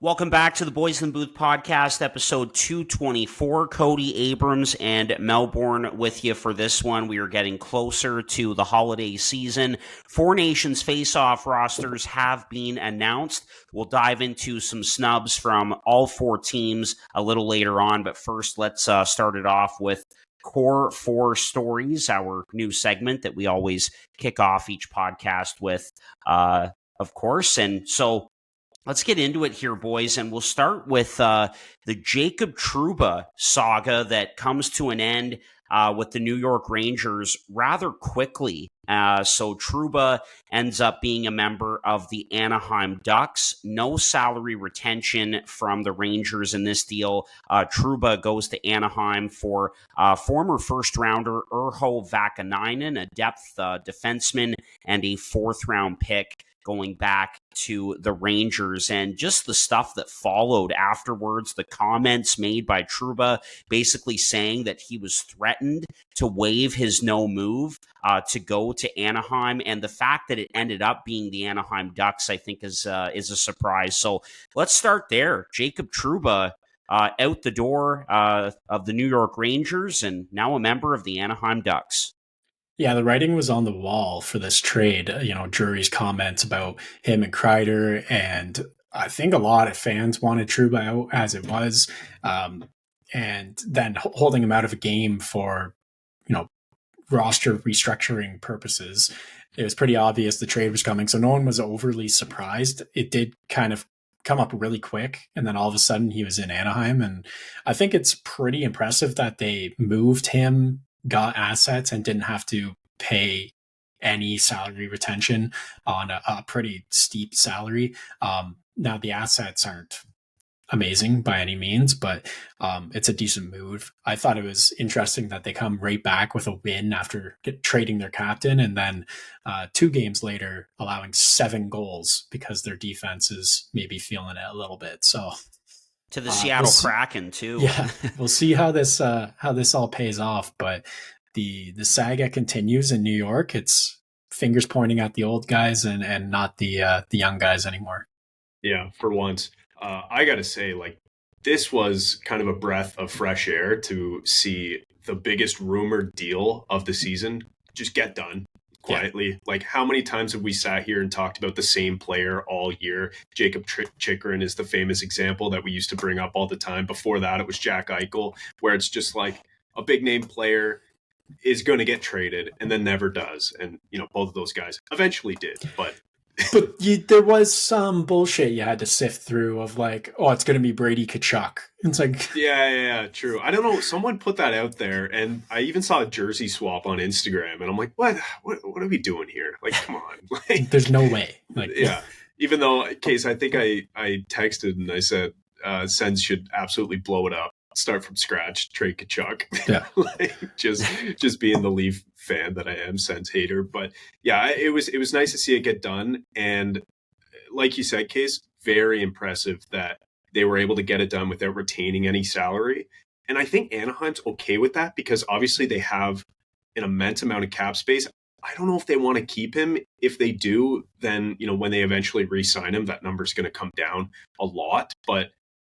Welcome back to the Boys in the Booth podcast, episode 224. Cody Abrams and Melbourne with you for this one. We are getting closer to the holiday season. Four Nations face-off rosters have been announced. We'll dive into some snubs from all four teams a little later on, but first let's start it off with Core 4 Stories, our new segment that we always kick off each podcast with, of course. And so let's get into it here, boys, and we'll start with the Jacob Trouba saga that comes to an end with the New York Rangers rather quickly. So Trouba ends up being a member of the Anaheim Ducks. No salary retention from the Rangers in this deal. Trouba goes to Anaheim for former first-rounder Urho Vakanainen, a depth defenseman, and a fourth-round pick going back to the Rangers. And just the stuff that followed afterwards, the comments made by Trouba basically saying that he was threatened to waive his no move to go to Anaheim, and the fact that it ended up being the Anaheim Ducks, I think, is a surprise. So let's start there. Jacob Trouba out the door of the New York Rangers and now a member of the Anaheim Ducks. Yeah, the writing was on the wall for this trade. Drury's comments about him and Kreider, and I think a lot of fans wanted Trouba out as it was, and then holding him out of a game for, roster restructuring purposes. It was pretty obvious the trade was coming, so no one was overly surprised. It did kind of come up really quick, and then all of a sudden he was in Anaheim, and I think it's pretty impressive that they moved him, got assets, and didn't have to pay any salary retention on a pretty steep salary. Now the assets aren't amazing by any means, but it's a decent move. I thought it was interesting that they come right back with a win after trading their captain, and then 2 games later allowing 7 goals because their defense is maybe feeling it a little bit. So to the Seattle Kraken too. Yeah, we'll see how this all pays off. But the saga continues in New York. It's fingers pointing at the old guys and not the young guys anymore. Yeah, for once. I got to say, this was kind of a breath of fresh air to see the biggest rumored deal of the season just get done quietly. Yeah. How many times have we sat here and talked about the same player all year? Jacob Chychrun is the famous example that we used to bring up all the time. Before that, it was Jack Eichel, where it's just like a big name player is going to get traded and then never does. And, both of those guys eventually did, but there was some bullshit you had to sift through of it's going to be Brady Tkachuk. It's like, yeah, true. I don't know. Someone put that out there, and I even saw a jersey swap on Instagram, and I'm like, what are we doing here? Come on. There's no way. Yeah. Even though, Case, I think I texted and I said, Sens should absolutely blow it up. Start from scratch, trade Tkachuk. Yeah. just being the Leaf fan that I am, Sens hater. But yeah, it was nice to see it get done. And like you said, Case, very impressive that they were able to get it done without retaining any salary. And I think Anaheim's okay with that because obviously they have an immense amount of cap space. I don't know if they want to keep him. If they do, then, when they eventually re-sign him, that number's going to come down a lot. But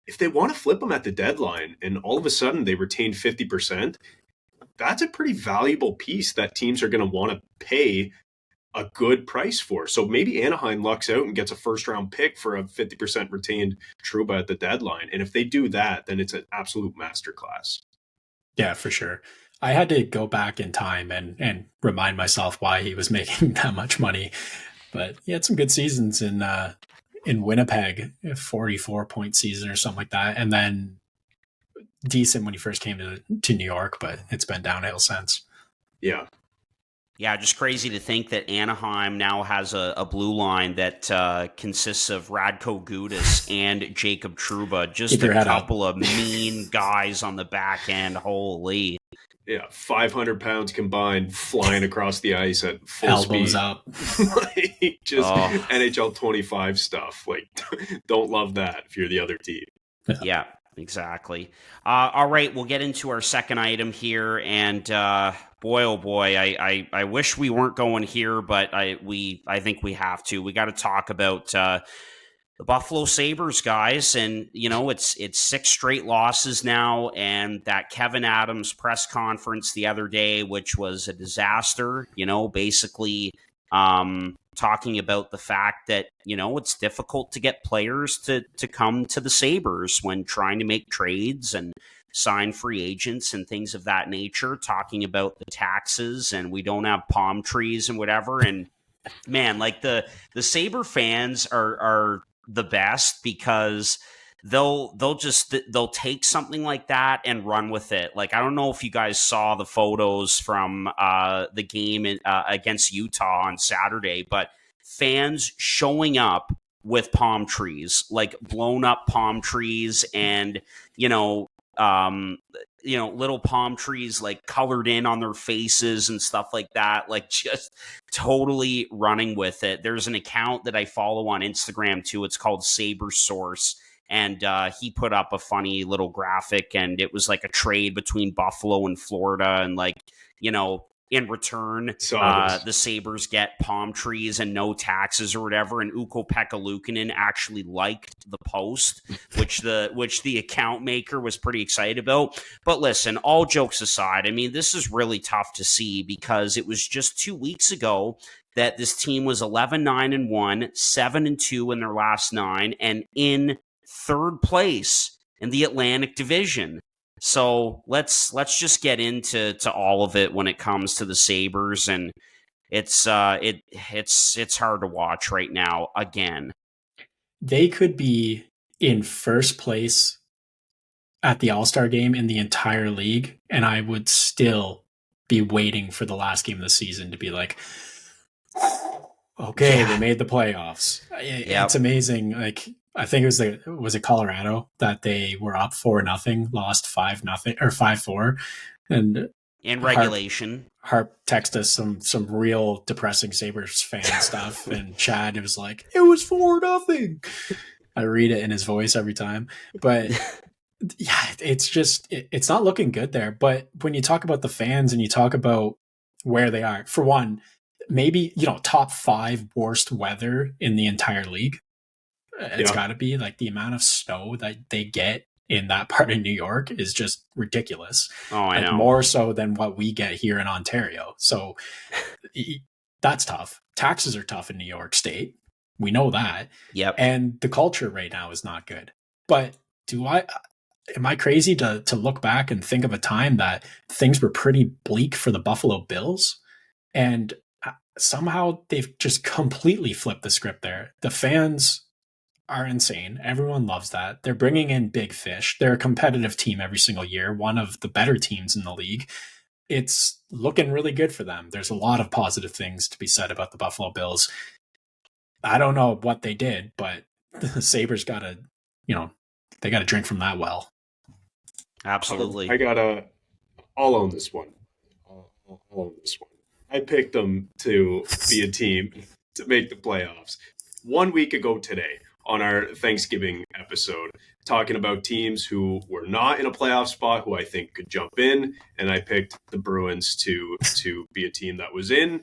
if they want to flip him at the deadline and all of a sudden they retain 50%, that's a pretty valuable piece that teams are going to want to pay a good price for. So maybe Anaheim lucks out and gets a first-round pick for a 50% retained Trouba at the deadline. And if they do that, then it's an absolute masterclass. Yeah, for sure. I had to go back in time and remind myself why he was making that much money. But he had some good seasons in Winnipeg, a 44-point season or something like that. And then decent when he first came to New York, but it's been downhill since. Yeah. Yeah, just crazy to think that Anaheim now has a blue line that consists of Radko Gudas and Jacob Trouba. Just a couple of mean guys on the back end. Holy. Yeah, 500 pounds combined, flying across the ice at full Elbows speed. up. NHL 25 stuff. Don't love that if you're the other team. Yeah, exactly. All right, we'll get into our second item here. And boy, oh boy, I wish we weren't going here, but I think we have to. We got to talk about The Buffalo Sabres, guys, and it's 6 straight losses now, and that Kevin Adams press conference the other day, which was a disaster, basically talking about the fact that it's difficult to get players to come to the Sabres when trying to make trades and sign free agents and things of that nature, talking about the taxes and we don't have palm trees and whatever. And man, like the Sabre fans are the best because they'll take something like that and run with it. Like, I don't know if you guys saw the photos from the game against Utah on Saturday, but fans showing up with palm trees, like blown up palm trees, and little palm trees like colored in on their faces and stuff like that, like just totally running with it. There's an account that I follow on Instagram too. It's called Saber Source. And he put up a funny little graphic, and it was like a trade between Buffalo and Florida. And in return, the Sabres get palm trees and no taxes or whatever. And Ukko-Pekka Luukkonen actually liked the post, which the account maker was pretty excited about. But listen, all jokes aside, I mean, this is really tough to see because it was just 2 weeks ago that this team was 11-9-1, 7-2 in their last 9, and in third place in the Atlantic Division. So let's just get into all of it when it comes to the Sabres, and it's hard to watch right now again. They could be in first place at the All-Star game in the entire league, and I would still be waiting for the last game of the season to be like, okay, they made the playoffs. It's amazing. Like, I think it was Colorado that they were up 4-0, lost 5-0 or 5-4, and in regulation. Harp texted us some real depressing Sabres fan stuff, and Chad was like, "It was 4-0." I read it in his voice every time, but yeah, it's not looking good there. But when you talk about the fans and you talk about where they are, for one, maybe top 5 worst weather in the entire league. It's got to be like the amount of snow that they get in that part of New York is just ridiculous. Oh, I know. More so than what we get here in Ontario. So that's tough. Taxes are tough in New York State. We know that. Yep. And the culture right now is not good. But am I crazy to look back and think of a time that things were pretty bleak for the Buffalo Bills? And somehow they've just completely flipped the script there. The fans are insane. Everyone loves that. They're bringing in big fish. They're a competitive team every single year, one of the better teams in the league. It's looking really good for them. There's a lot of positive things to be said about the Buffalo Bills. I don't know what they did, but the Sabres they got to drink from that well. Absolutely. I'll own this one. I'll own this one. I picked them to be a team to make the playoffs 1 week ago today on our Thanksgiving episode, talking about teams who were not in a playoff spot, who I think could jump in. And I picked the Bruins to be a team that was in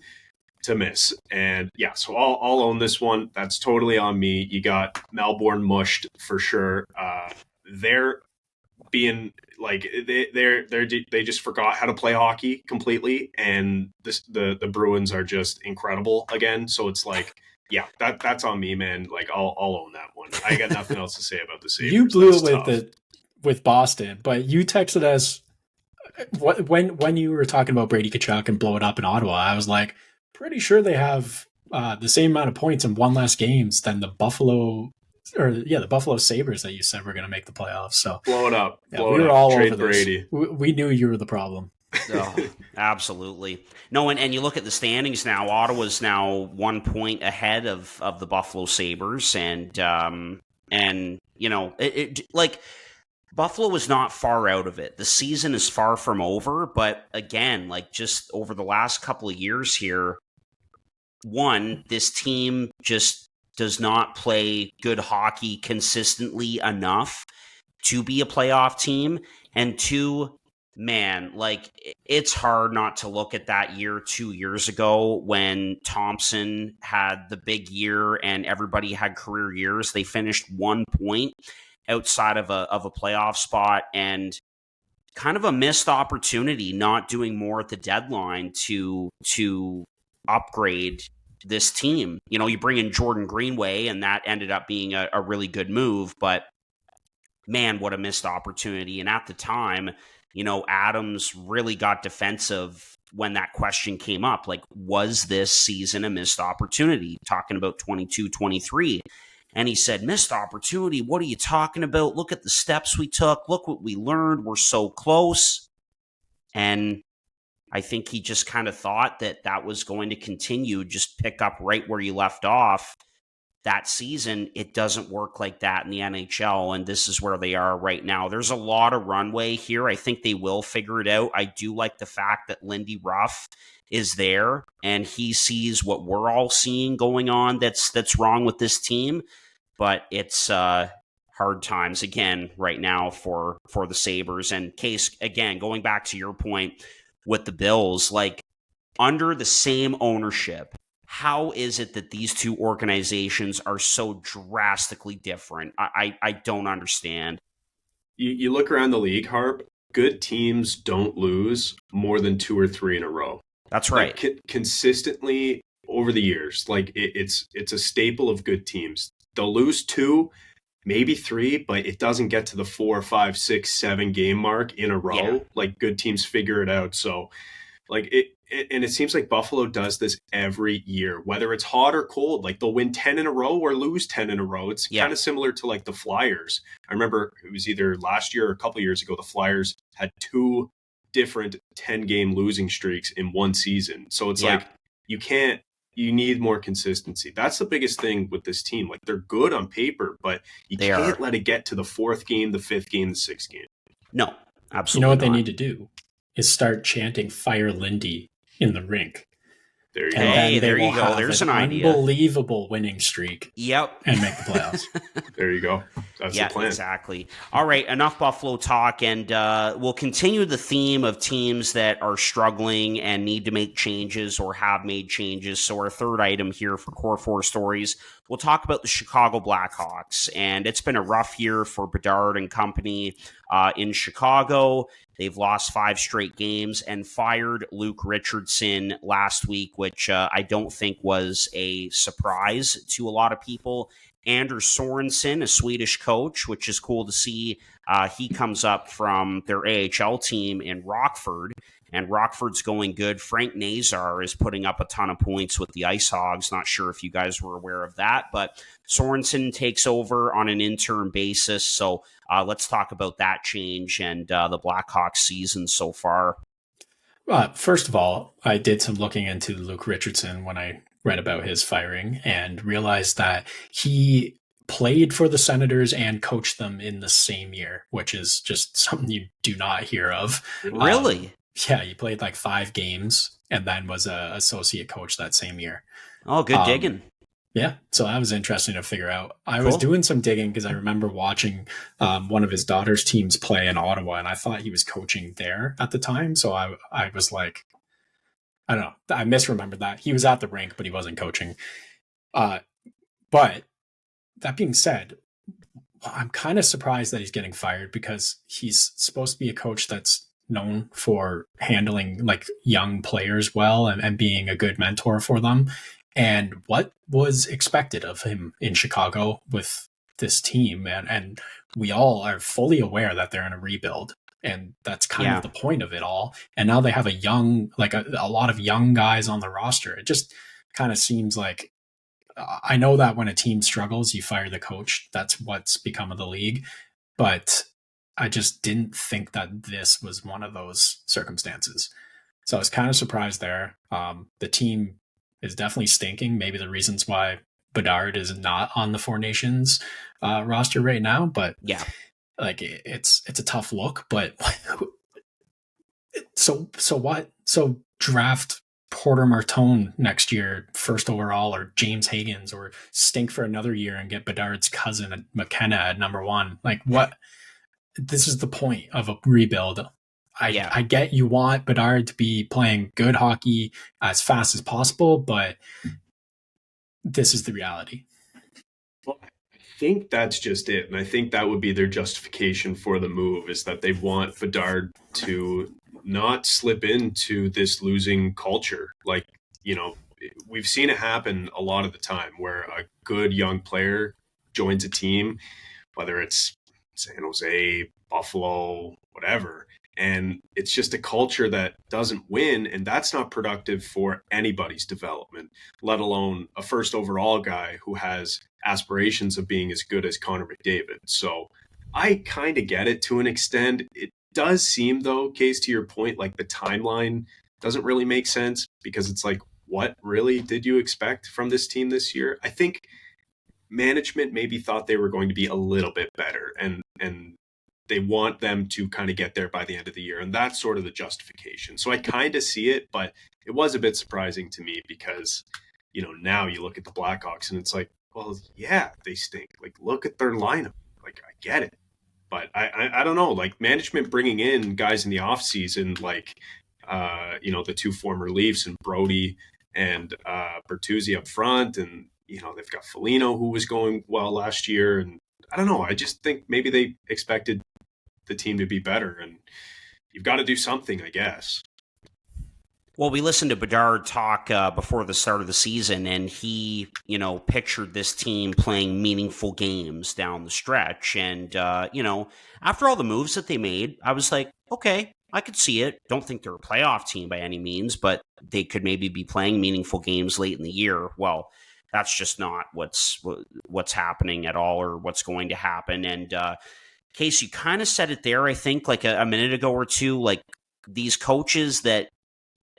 to miss. And yeah, so I'll own this one. That's totally on me. You got Melbourne mushed for sure. They're being like they just forgot how to play hockey completely, and the Bruins are just incredible again. So it's like, yeah, that's on me, man. Like I'll own that one. I got nothing else to say about the Sabres. You blew it with Boston, but you texted us when you were talking about Brady Tkachuk and blow it up in Ottawa. I was like, pretty sure they have the same amount of points in one less games than the Buffalo Sabres that you said were going to make the playoffs. So blow it up. Yeah, we were all Trade over Brady. this. We knew you were the problem. Oh, absolutely. No, and you look at the standings now. Ottawa's now 1 point ahead of the Buffalo Sabres, and like Buffalo was not far out of it. The season is far from over, but again, like just over the last couple of years here, one, this team just does not play good hockey consistently enough to be a playoff team, and two, Man, like it's hard not to look at that year 2 years ago when Thompson had the big year and everybody had career years. They finished 1 point outside of a playoff spot, and kind of a missed opportunity not doing more at the deadline to upgrade this team. You know, you bring in Jordan Greenway, and that ended up being a really good move, but man, what a missed opportunity. And at the time, you know, Adams really got defensive when that question came up. Like, was this season a missed opportunity? Talking about 22-23. And he said, missed opportunity? What are you talking about? Look at the steps we took. Look what we learned. We're so close. And I think he just kind of thought that that was going to continue, just pick up right where you left off that season. It doesn't work like that in the NHL, and this is where they are right now. There's a lot of runway here. I think they will figure it out. I do like the fact that Lindy Ruff is there, and he sees what we're all seeing going on that's wrong with this team, but it's hard times again right now for the Sabres. And Case, again, going back to your point with the Bills, like under the same ownership, how is it that these two organizations are so drastically different? I don't understand. You look around the league, Harp, good teams don't lose more than 2 or 3 in a row. That's right. Like, consistently over the years, like it's a staple of good teams. They'll lose 2, maybe 3, but it doesn't get to the 4, 5, 6, 7 game mark in a row. Yeah. Like, good teams figure it out. So like and it seems like Buffalo does this every year, whether it's hot or cold. Like, they'll win 10 in a row or lose 10 in a row. It's kind of similar to like the Flyers. I remember it was either last year or a couple years ago, the Flyers had 2 different 10-game losing streaks in one season. So it's like, you need more consistency. That's the biggest thing with this team. Like, they're good on paper, but you can't let it get to the 4th game, the 5th game, the 6th game. No, absolutely. You know what they need to do is start chanting "Fire Lindy" in the rink. There you go. Hey, there you go. There's an idea. Unbelievable winning streak. Yep. And make the playoffs. There you go. That's the plan. Exactly. All right, enough Buffalo talk, and we'll continue the theme of teams that are struggling and need to make changes or have made changes. So our third item here for Core 4 Stories, we'll talk about the Chicago Blackhawks. And it's been a rough year for Bedard and company in Chicago. They've lost 5 straight games and fired Luke Richardson last week, which I don't think was a surprise to a lot of people. Anders Sorensen, a Swedish coach, which is cool to see. He comes up from their AHL team in Rockford, and Rockford's going good. Frank Nazar is putting up a ton of points with the Ice Hogs. Not sure if you guys were aware of that, but Sorensen takes over on an interim basis. So let's talk about that change and the Blackhawks season so far. First of all, I did some looking into Luke Richardson when I read about his firing and realized that he played for the Senators and coached them in the same year, which is just something you do not hear of. Really? Yeah, he played like 5 games and then was an associate coach that same year. Oh, good digging. Yeah, so that was interesting to figure out. I was doing some digging because I remember watching one of his daughter's teams play in Ottawa, and I thought he was coaching there at the time. So I was like, I don't know. I misremembered that. He was at the rink, but he wasn't coaching. But that being said, I'm kind of surprised that he's getting fired because he's supposed to be a coach that's known for handling like young players well and being a good mentor for them. And what was expected of him in Chicago with this team? And we all are fully aware that they're in a rebuild. And that's kind of the point of it all. And now they have a young, like a lot of young guys on the roster. It just kind of seems like, I know that when a team struggles, you fire the coach. That's what's become of the league. But I just didn't think that this was one of those circumstances. So I was kind of surprised there. The team is definitely stinking. Maybe the reasons why Bedard is not on the Four Nations roster right now. But yeah, like it's a tough look. But so what? So draft Porter Martone next year, first overall, or James Higgins, or stink for another year and get Bedard's cousin McKenna at number 1. Like, what? This is the point of a rebuild. Yeah. I get you want Bedard to be playing good hockey as fast as possible, but this is the reality. Well, I think that's just it. And I think that would be their justification for the move is that they want Bedard to not slip into this losing culture. Like, you know, we've seen it happen a lot of the time where a good young player joins a team, whether it's San Jose, Buffalo, whatever. And it's just a culture that doesn't win. And that's not productive for anybody's development, let alone a first overall guy who has aspirations of being as good as Connor McDavid. So I kind of get it to an extent. It does seem, though, Case, to your point, like the timeline doesn't really make sense because it's like, what really did you expect from this team this year? I think management maybe thought they were going to be a little bit better and they want them to kind of get there by the end of the year, and that's sort of the justification. So I kind of see it, but it was a bit surprising to me because, you know, now you look at the Blackhawks and it's like, well, yeah, they stink. Like, look at their lineup. Like, I get it, but I don't know. Like, management bringing in guys in the off season, like you know, the two former Leafs and Brody and Bertuzzi up front, and you know, they've got Foligno who was going well last year, and I don't know. I just think maybe they expected the team to be better, and you've got to do something, I guess. Well, we listened to Bedard talk before the start of the season, and he, you know, pictured this team playing meaningful games down the stretch. And, you know, after all the moves that they made, I was like, okay, I could see it. Don't think they're a playoff team by any means, but they could maybe be playing meaningful games late in the year. Well, that's just not what's happening at all, or what's going to happen. And Case, you kind of said it there, I think, like a minute ago or two, like these coaches that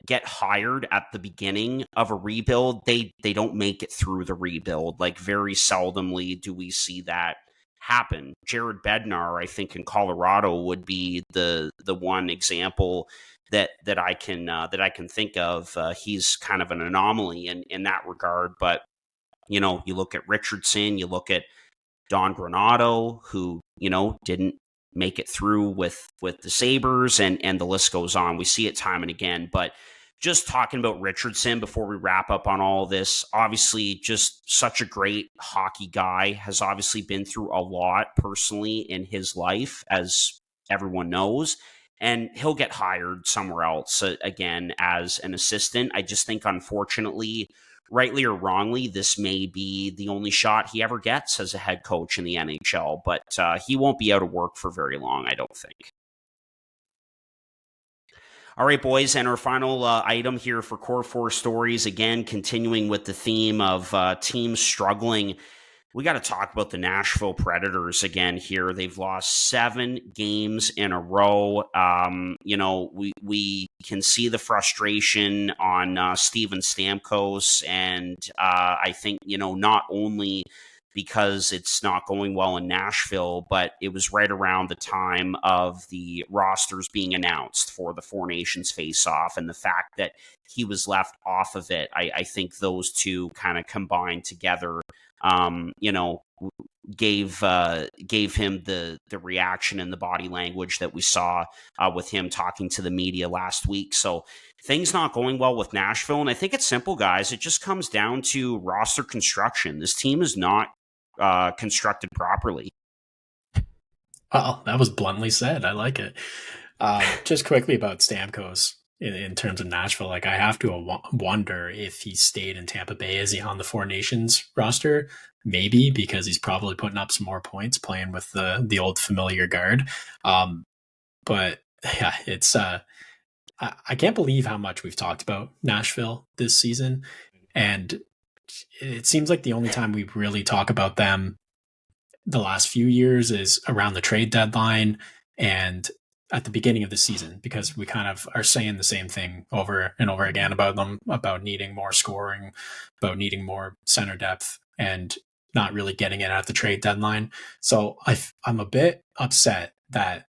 get hired at the beginning of a rebuild, they don't make it through the rebuild. Like, very seldomly do we see that happen. Jared Bednar, I think, in Colorado would be the one example that I can think of. He's kind of an anomaly in that regard. But you know, you look at Richardson, you look at Don Granato, who, you know, didn't make it through with the Sabres, and the list goes on. We see it time and again. But just talking about Richardson before we wrap up on all this, obviously just such a great hockey guy, has obviously been through a lot personally in his life, as everyone knows, and he'll get hired somewhere else again as an assistant. I just think, unfortunately, rightly or wrongly, this may be the only shot he ever gets as a head coach in the NHL, but he won't be out of work for very long, I don't think. All right, boys, and our final item here for Core 4 Stories, again, continuing with the theme of teams struggling. We got to talk about the Nashville Predators again here. They've lost 7 games in a row. You know, we can see the frustration on Steven Stamkos, and I think, you know, not only because it's not going well in Nashville, but it was right around the time of the rosters being announced for the Four Nations face-off, and the fact that he was left off of it. I think those two kind of combined together, you know, gave him the reaction and the body language that we saw with him talking to the media last week. So things not going well with Nashville, and I think it's simple, guys. It just comes down to roster construction. This team is not constructed properly. Well, that was bluntly said. I like it. Just quickly about Stamkos in terms of Nashville, like, I have to wonder if he stayed in Tampa Bay. Is he on the Four Nations roster? Maybe, because he's probably putting up some more points playing with the old familiar guard. But yeah, it's I can't believe how much we've talked about Nashville this season, and it seems like the only time we really talk about them the last few years is around the trade deadline and at the beginning of the season, because we kind of are saying the same thing over and over again about them, about needing more scoring, about needing more center depth, and not really getting it at the trade deadline. So I'm a bit upset that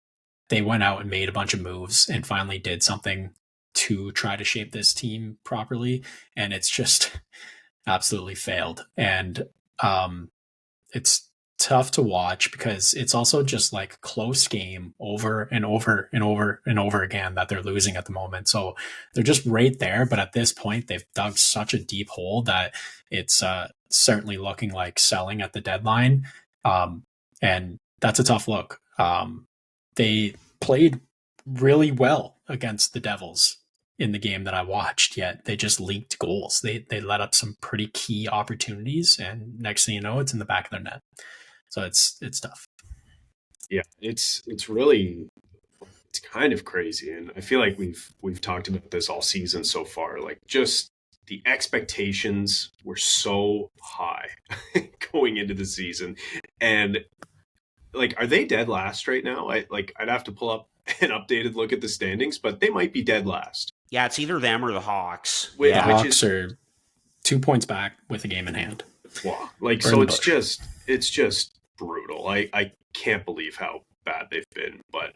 they went out and made a bunch of moves and finally did something to try to shape this team properly, and it's just absolutely failed. And it's tough to watch because it's also just like close game over and over and over and over again that they're losing at the moment. So they're just right there. But at this point, they've dug such a deep hole that it's certainly looking like selling at the deadline. And that's a tough look. They played really well against the Devils in the game that I watched, yet they just leaked goals. They let up some pretty key opportunities, and next thing you know, it's in the back of their net. So it's tough. Yeah, it's really, it's kind of crazy, and I feel like we've talked about this all season so far. Like, just the expectations were so high going into the season, and like, are they dead last right now? I'd have to pull up an updated look at the standings, but they might be dead last. Yeah, it's either them or the Hawks. The Hawks are 2 points back with a game in hand. Wow. Like, so it's just brutal. I can't believe how bad they've been. But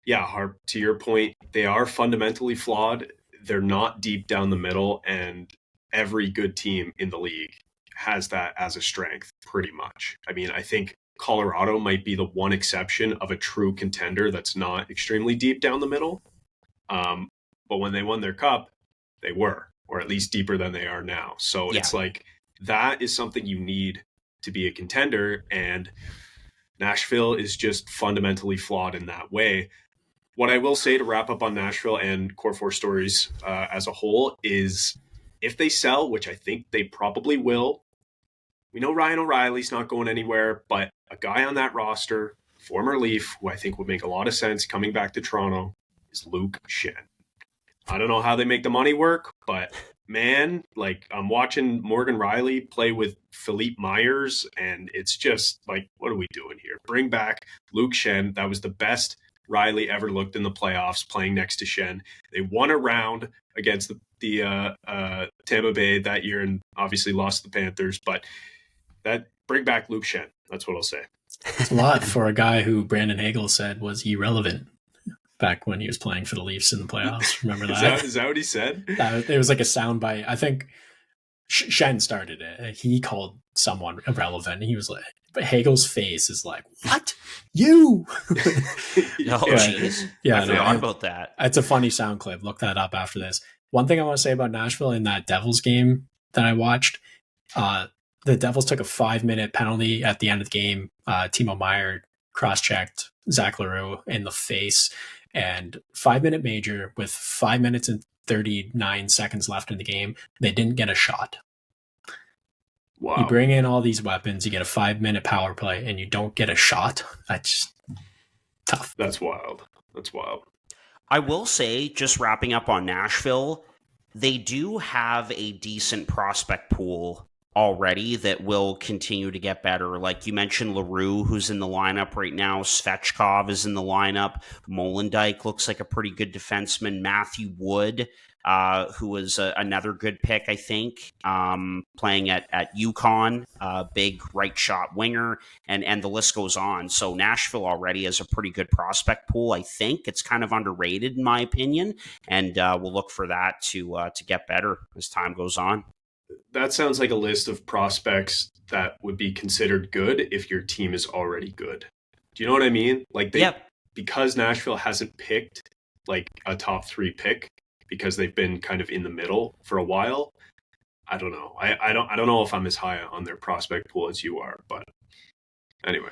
yeah, Harp, to your point, they are fundamentally flawed. They're not deep down the middle, and every good team in the league has that as a strength, pretty much. I mean, I think Colorado might be the one exception of a true contender that's not extremely deep down the middle. But when they won their cup, they were, or at least deeper than they are now. So It's like, that is something you need to be a contender. And Nashville is just fundamentally flawed in that way. What I will say to wrap up on Nashville and Core 4 Stories as a whole is, if they sell, which I think they probably will, we know Ryan O'Reilly's not going anywhere, but a guy on that roster, former Leaf, who I think would make a lot of sense coming back to Toronto, is Luke Schenn. I don't know how they make the money work, but man, like, I'm watching Morgan Riley play with Philippe Myers, and it's just like, what are we doing here? Bring back Luke Schenn. That was the best Riley ever looked in the playoffs, playing next to Schenn. They won a round against the Tampa Bay that year, and obviously lost to the Panthers. But bring back Luke Schenn. That's what I'll say. It's a lot for a guy who Brandon Hagel said was irrelevant back when he was playing for the Leafs in the playoffs. Remember that? Is that what he said? It was like a soundbite. I think Schenn started it. He called someone irrelevant. He was like, but Hagel's face is like, what? You? Jeez. Yeah, I forgot about that. It's a funny sound clip. Look that up after this. One thing I want to say about Nashville in that Devils game that I watched, the Devils took a 5-minute penalty at the end of the game. Timo Meier cross-checked Zach Leroux in the face, and 5-minute major with 5 minutes and 39 seconds left in the game. They didn't get a shot. Wow. You bring in all these weapons, you get a 5-minute power play, and you don't get a shot. That's just tough. That's wild. I will say, just wrapping up on Nashville, they do have a decent prospect pool already that will continue to get better. Like you mentioned, LaRue, who's in the lineup right now. Svechkov is in the lineup. Molendyke looks like a pretty good defenseman. Matthew Wood, who was another good pick, I think, playing at UConn, big right shot winger, and the list goes on. So Nashville already has a pretty good prospect pool. I think it's kind of underrated in my opinion, and we'll look for that to get better as time goes on. That sounds like a list of prospects that would be considered good if your team is already good. Do you know what I mean? Like because Nashville hasn't picked like a top 3 pick because they've been kind of in the middle for a while. I don't know. I don't know if I'm as high on their prospect pool as you are, but anyway.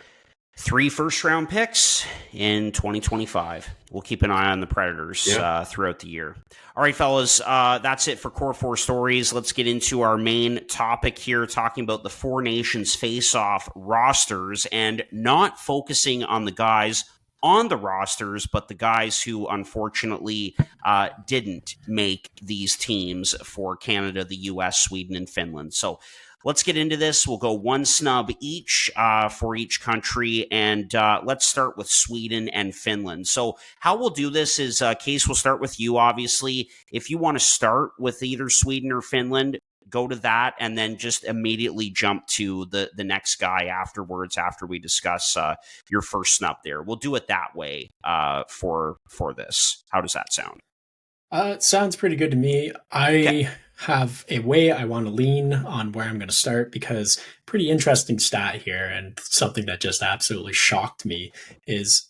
3 first-round picks in 2025. We'll keep an eye on the Predators throughout the year. All right, fellas, that's it for Core 4 Stories. Let's get into our main topic here, talking about the Four Nations face-off rosters and not focusing on the guys on the rosters, but the guys who unfortunately didn't make these teams for Canada, the US, Sweden, and Finland. So let's get into this. We'll go one snub each for each country, and let's start with Sweden and Finland. So how we'll do this is, Case, we'll start with you, obviously. If you want to start with either Sweden or Finland, go to that, and then just immediately jump to the next guy afterwards after we discuss your first snub there. We'll do it that way for this. How does that sound? It sounds pretty good to me. I have a way I want to lean on where I'm going to start, because pretty interesting stat here, and something that just absolutely shocked me is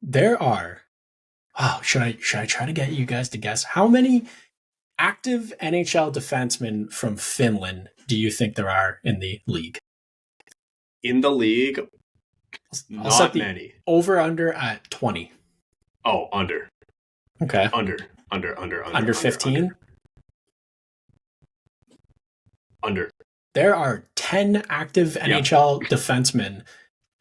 there are, should I try to get you guys to guess how many active NHL defensemen from Finland do you think there are in the league? In the league, I'll set not the many. over under at 20. Oh, under. Okay. Under 15? Under. There are 10 active NHL defensemen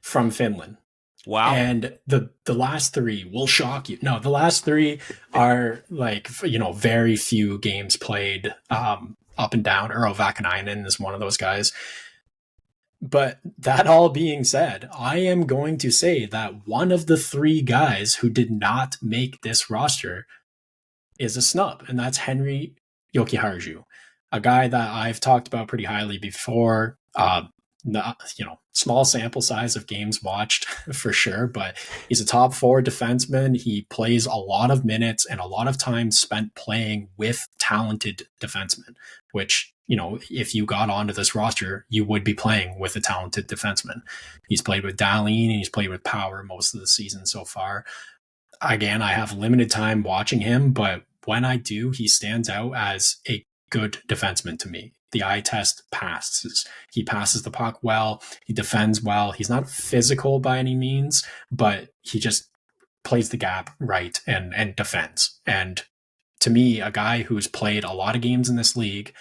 from Finland. Wow. And the last three will shock you. No, the last three are like, very few games played up and down. Eero Vakanainen is one of those guys. But that all being said, I am going to say that one of the three guys who did not make this roster is a snub, and that's Henri Jokiharju, a guy that I've talked about pretty highly before. Small sample size of games watched for sure, but he's a top 4 defenseman. He plays a lot of minutes and a lot of time spent playing with talented defensemen, which, if you got onto this roster, you would be playing with a talented defenseman. He's played with Dahlin and he's played with Power most of the season so far. Again, I have limited time watching him, but when I do, he stands out as a good defenseman to me. The eye test passes. He passes the puck well. He defends well. He's not physical by any means, but he just plays the gap right and defends. And to me, a guy who's played a lot of games in this league,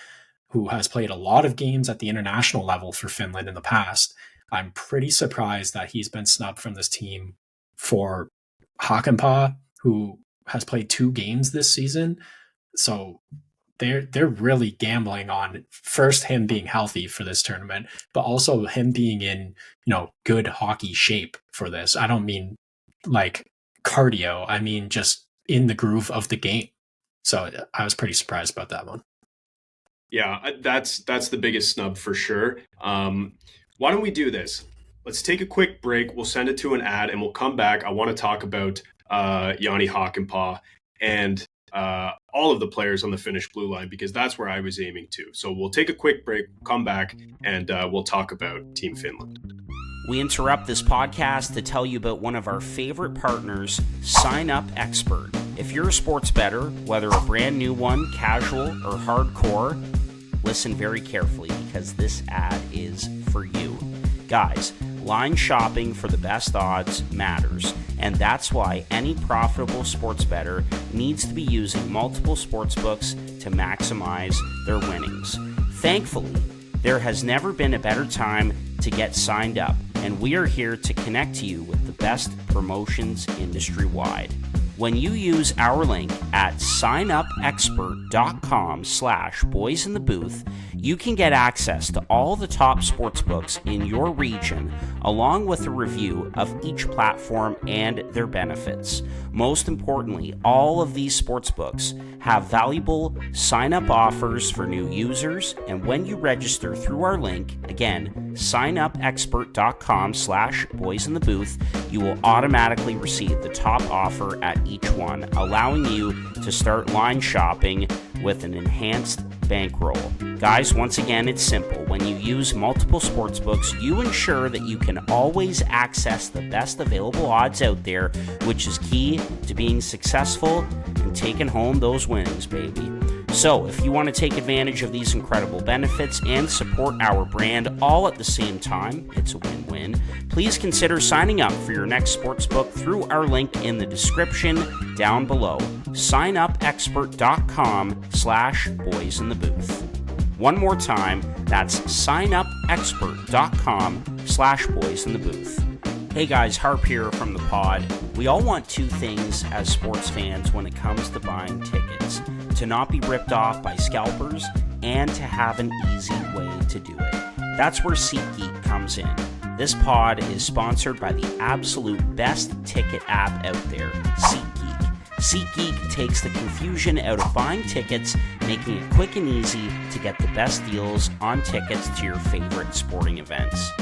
who has played a lot of games at the international level for Finland in the past, I'm pretty surprised that he's been snubbed from this team for Hakanpää, who has played 2 games this season. So they're really gambling on first him being healthy for this tournament, but also him being in, good hockey shape for this. I don't mean like cardio. I mean just in the groove of the game. So I was pretty surprised about that one. Yeah, that's the biggest snub for sure. Why don't we do this? Let's take a quick break. We'll send it to an ad and we'll come back. I want to talk about Jani Hakanpää and all of the players on the Finnish blue line, because that's where I was aiming to. So we'll take a quick break, come back, and we'll talk about Team Finland. We interrupt this podcast to tell you about one of our favorite partners, Sign Up Expert. If you're a sports bettor, whether a brand new one, casual, or hardcore, listen very carefully because this ad is for you. Guys, line shopping for the best odds matters, and that's why any profitable sports bettor needs to be using multiple sports books to maximize their winnings. Thankfully, there has never been a better time to get signed up, and we are here to connect you with the best promotions industry-wide. When you use our link at signupexpert.com/boysinthebooth, you can get access to all the top sportsbooks in your region, along with a review of each platform and their benefits. Most importantly, all of these sportsbooks have valuable sign-up offers for new users, and when you register through our link, again, signupexpert.com/boysinthebooth, you will automatically receive the top offer at each one, allowing you to start line shopping with an enhanced bankroll. Guys, once again, it's simple. When you use multiple sportsbooks, you ensure that you can always access the best available odds out there, which is key to being successful and taking home those winnings, baby. So, if you want to take advantage of these incredible benefits and support our brand all at the same time, it's a win-win, please consider signing up for your next sportsbook through our link in the description down below. signupexpert.com/boysinthebooth. One more time, that's signupexpert.com/boysinthebooth. Hey guys, Harp here from the pod. We all want 2 things as sports fans when it comes to buying tickets: to not be ripped off by scalpers and to have an easy way to do it. That's where SeatGeek comes in. This pod is sponsored by the absolute best ticket app out there, SeatGeek. SeatGeek takes the confusion out of buying tickets, making it quick and easy to get the best deals on tickets to your favorite sporting events.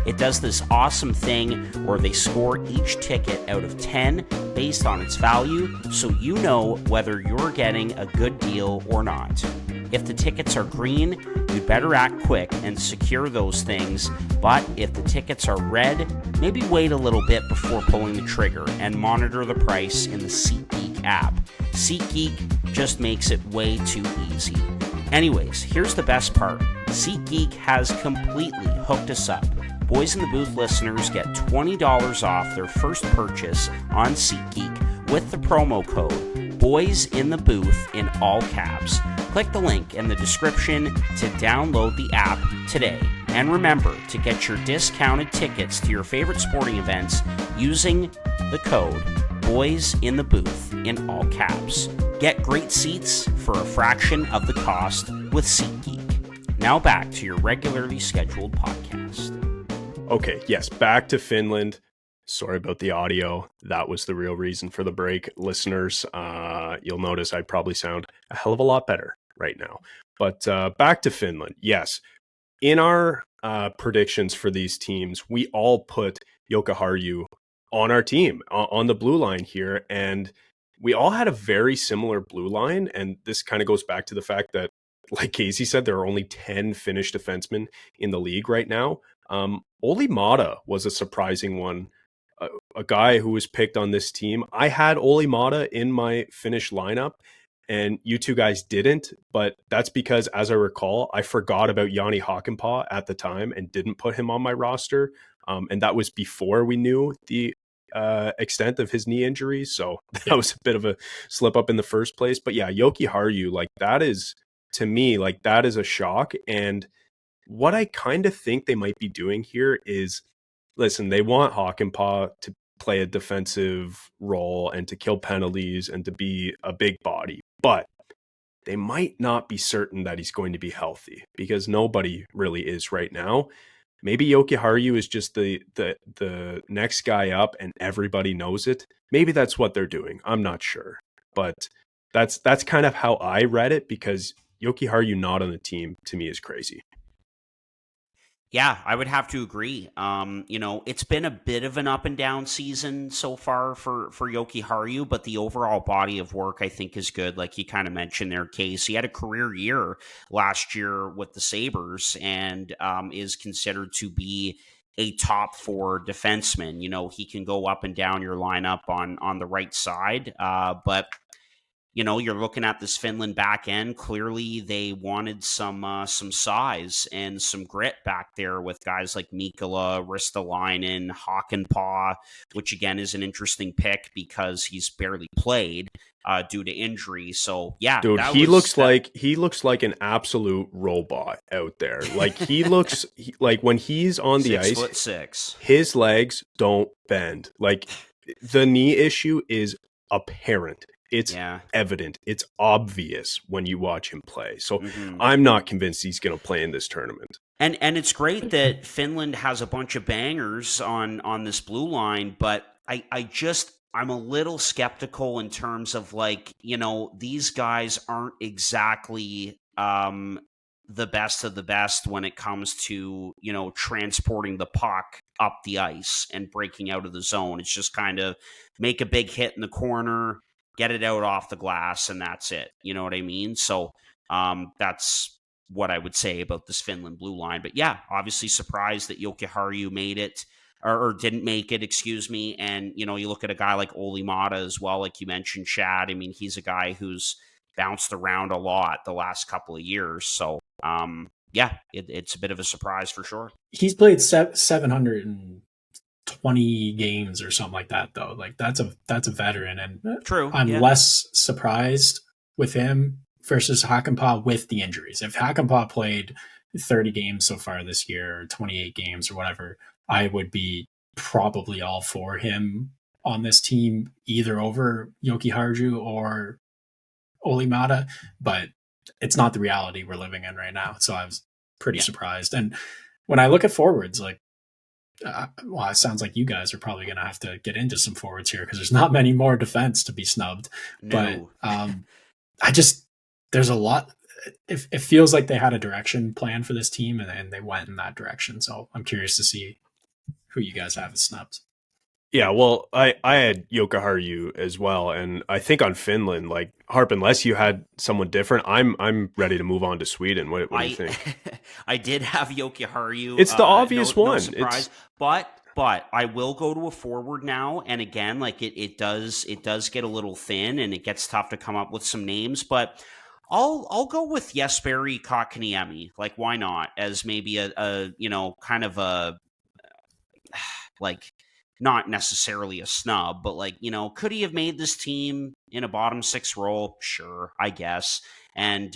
It does this awesome thing where they score each ticket out of 10 based on its value, so you know whether you're getting a good deal or not. If the tickets are green, you'd better act quick and secure those things. But if the tickets are red, maybe wait a little bit before pulling the trigger and monitor the price in the SeatGeek app. SeatGeek just makes it way too easy. Anyways, here's the best part. SeatGeek has completely hooked us up. Boys in the Booth listeners get $20 off their first purchase on SeatGeek with the promo code Boys in the Booth in all caps. Click the link in the description to download the app today. And remember to get your discounted tickets to your favorite sporting events using the code Boys in the Booth in all caps. Get great seats for a fraction of the cost with SeatGeek. Now back to your regularly scheduled podcast. Okay, yes, back to Finland. Sorry about the audio. That was the real reason for the break. Listeners, you'll notice I probably sound a hell of a lot better right now. But back to Finland. Yes, in our predictions for these teams, we all put Jokiharju on our team, on the blue line here. And we all had a very similar blue line. And this kind of goes back to the fact that, like Casey said, there are only 10 Finnish defensemen in the league right now. Olli Mata was a surprising one, a guy who was picked on this team. I had Olli Mata in my Finnish lineup, and you two guys didn't, but that's because, as I recall, I forgot about Jani Hakanpää at the time and didn't put him on my roster, and that was before we knew the extent of his knee injury, so that was a bit of a slip up in the first place. But yeah, Jokiharju, like that is, to me, like that is a shock. And what I kind of think they might be doing here is, listen, they want Hakanpää to play a defensive role and to kill penalties and to be a big body, but they might not be certain that he's going to be healthy because nobody really is right now. Maybe Jokiharju is just the next guy up and everybody knows it. Maybe that's what they're doing. I'm not sure, but that's kind of how I read it, because Jokiharju not on the team to me is crazy. Yeah, I would have to agree. It's been a bit of an up and down season so far for Jokiharju, but the overall body of work I think is good. Like you kind of mentioned there, Case, he had a career year last year with the Sabres and is considered to be a top 4 defenseman. You know, he can go up and down your lineup on the right side, but you're looking at this Finland back end. Clearly, they wanted some size and some grit back there with guys like Mikkola, Ristolainen, Hakanpää, which again is an interesting pick because he's barely played due to injury. So yeah, dude, he looks like an absolute robot out there. Like he looks like when he's on the ice, 6'6", his legs don't bend. Like the knee issue is apparent. It's evident. It's obvious when you watch him play. So I'm not convinced he's going to play in this tournament. And it's great that Finland has a bunch of bangers on this blue line, but I'm a little skeptical in terms of these guys aren't exactly the best of the best when it comes to, transporting the puck up the ice and breaking out of the zone. It's just kind of make a big hit in the corner, get it out off the glass, and that's it. You know what I mean? So that's what I would say about this Finland blue line. But yeah, obviously surprised that Jokiharju made it or didn't make it, excuse me. And, you look at a guy like Olli Mata as well, like you mentioned, Chad. I mean, he's a guy who's bounced around a lot the last couple of years. So it's a bit of a surprise for sure. He's played 720 games or something like that, though. Like that's a veteran, and true. I'm less surprised with him versus Hakanpää with the injuries. If Hakanpää played 30 games so far this year, or 28 games or whatever, I would be probably all for him on this team, either over Jokiharju or Olli Mata, but it's not the reality we're living in right now. So I was pretty surprised. And when I look at forwards, like, it sounds like you guys are probably going to have to get into some forwards here because there's not many more defense to be snubbed. No. But there's a lot. It feels like they had a direction plan for this team and they went in that direction. So I'm curious to see who you guys have as snubs. Yeah, well, I had Yokoharu as well, and I think on Finland, like Harp, unless you had someone different, I'm ready to move on to Sweden. What do you I think? I did have Yokiharu. It's the No obvious no one. surprise, but I will go to a forward now. And again, like it does get a little thin, and it gets tough to come up with some names. But I'll go with Jesperi Kotkaniemi. Like why not? As maybe a kind of a like not necessarily a snub, but like, could he have made this team in a bottom six role? Sure, I guess. And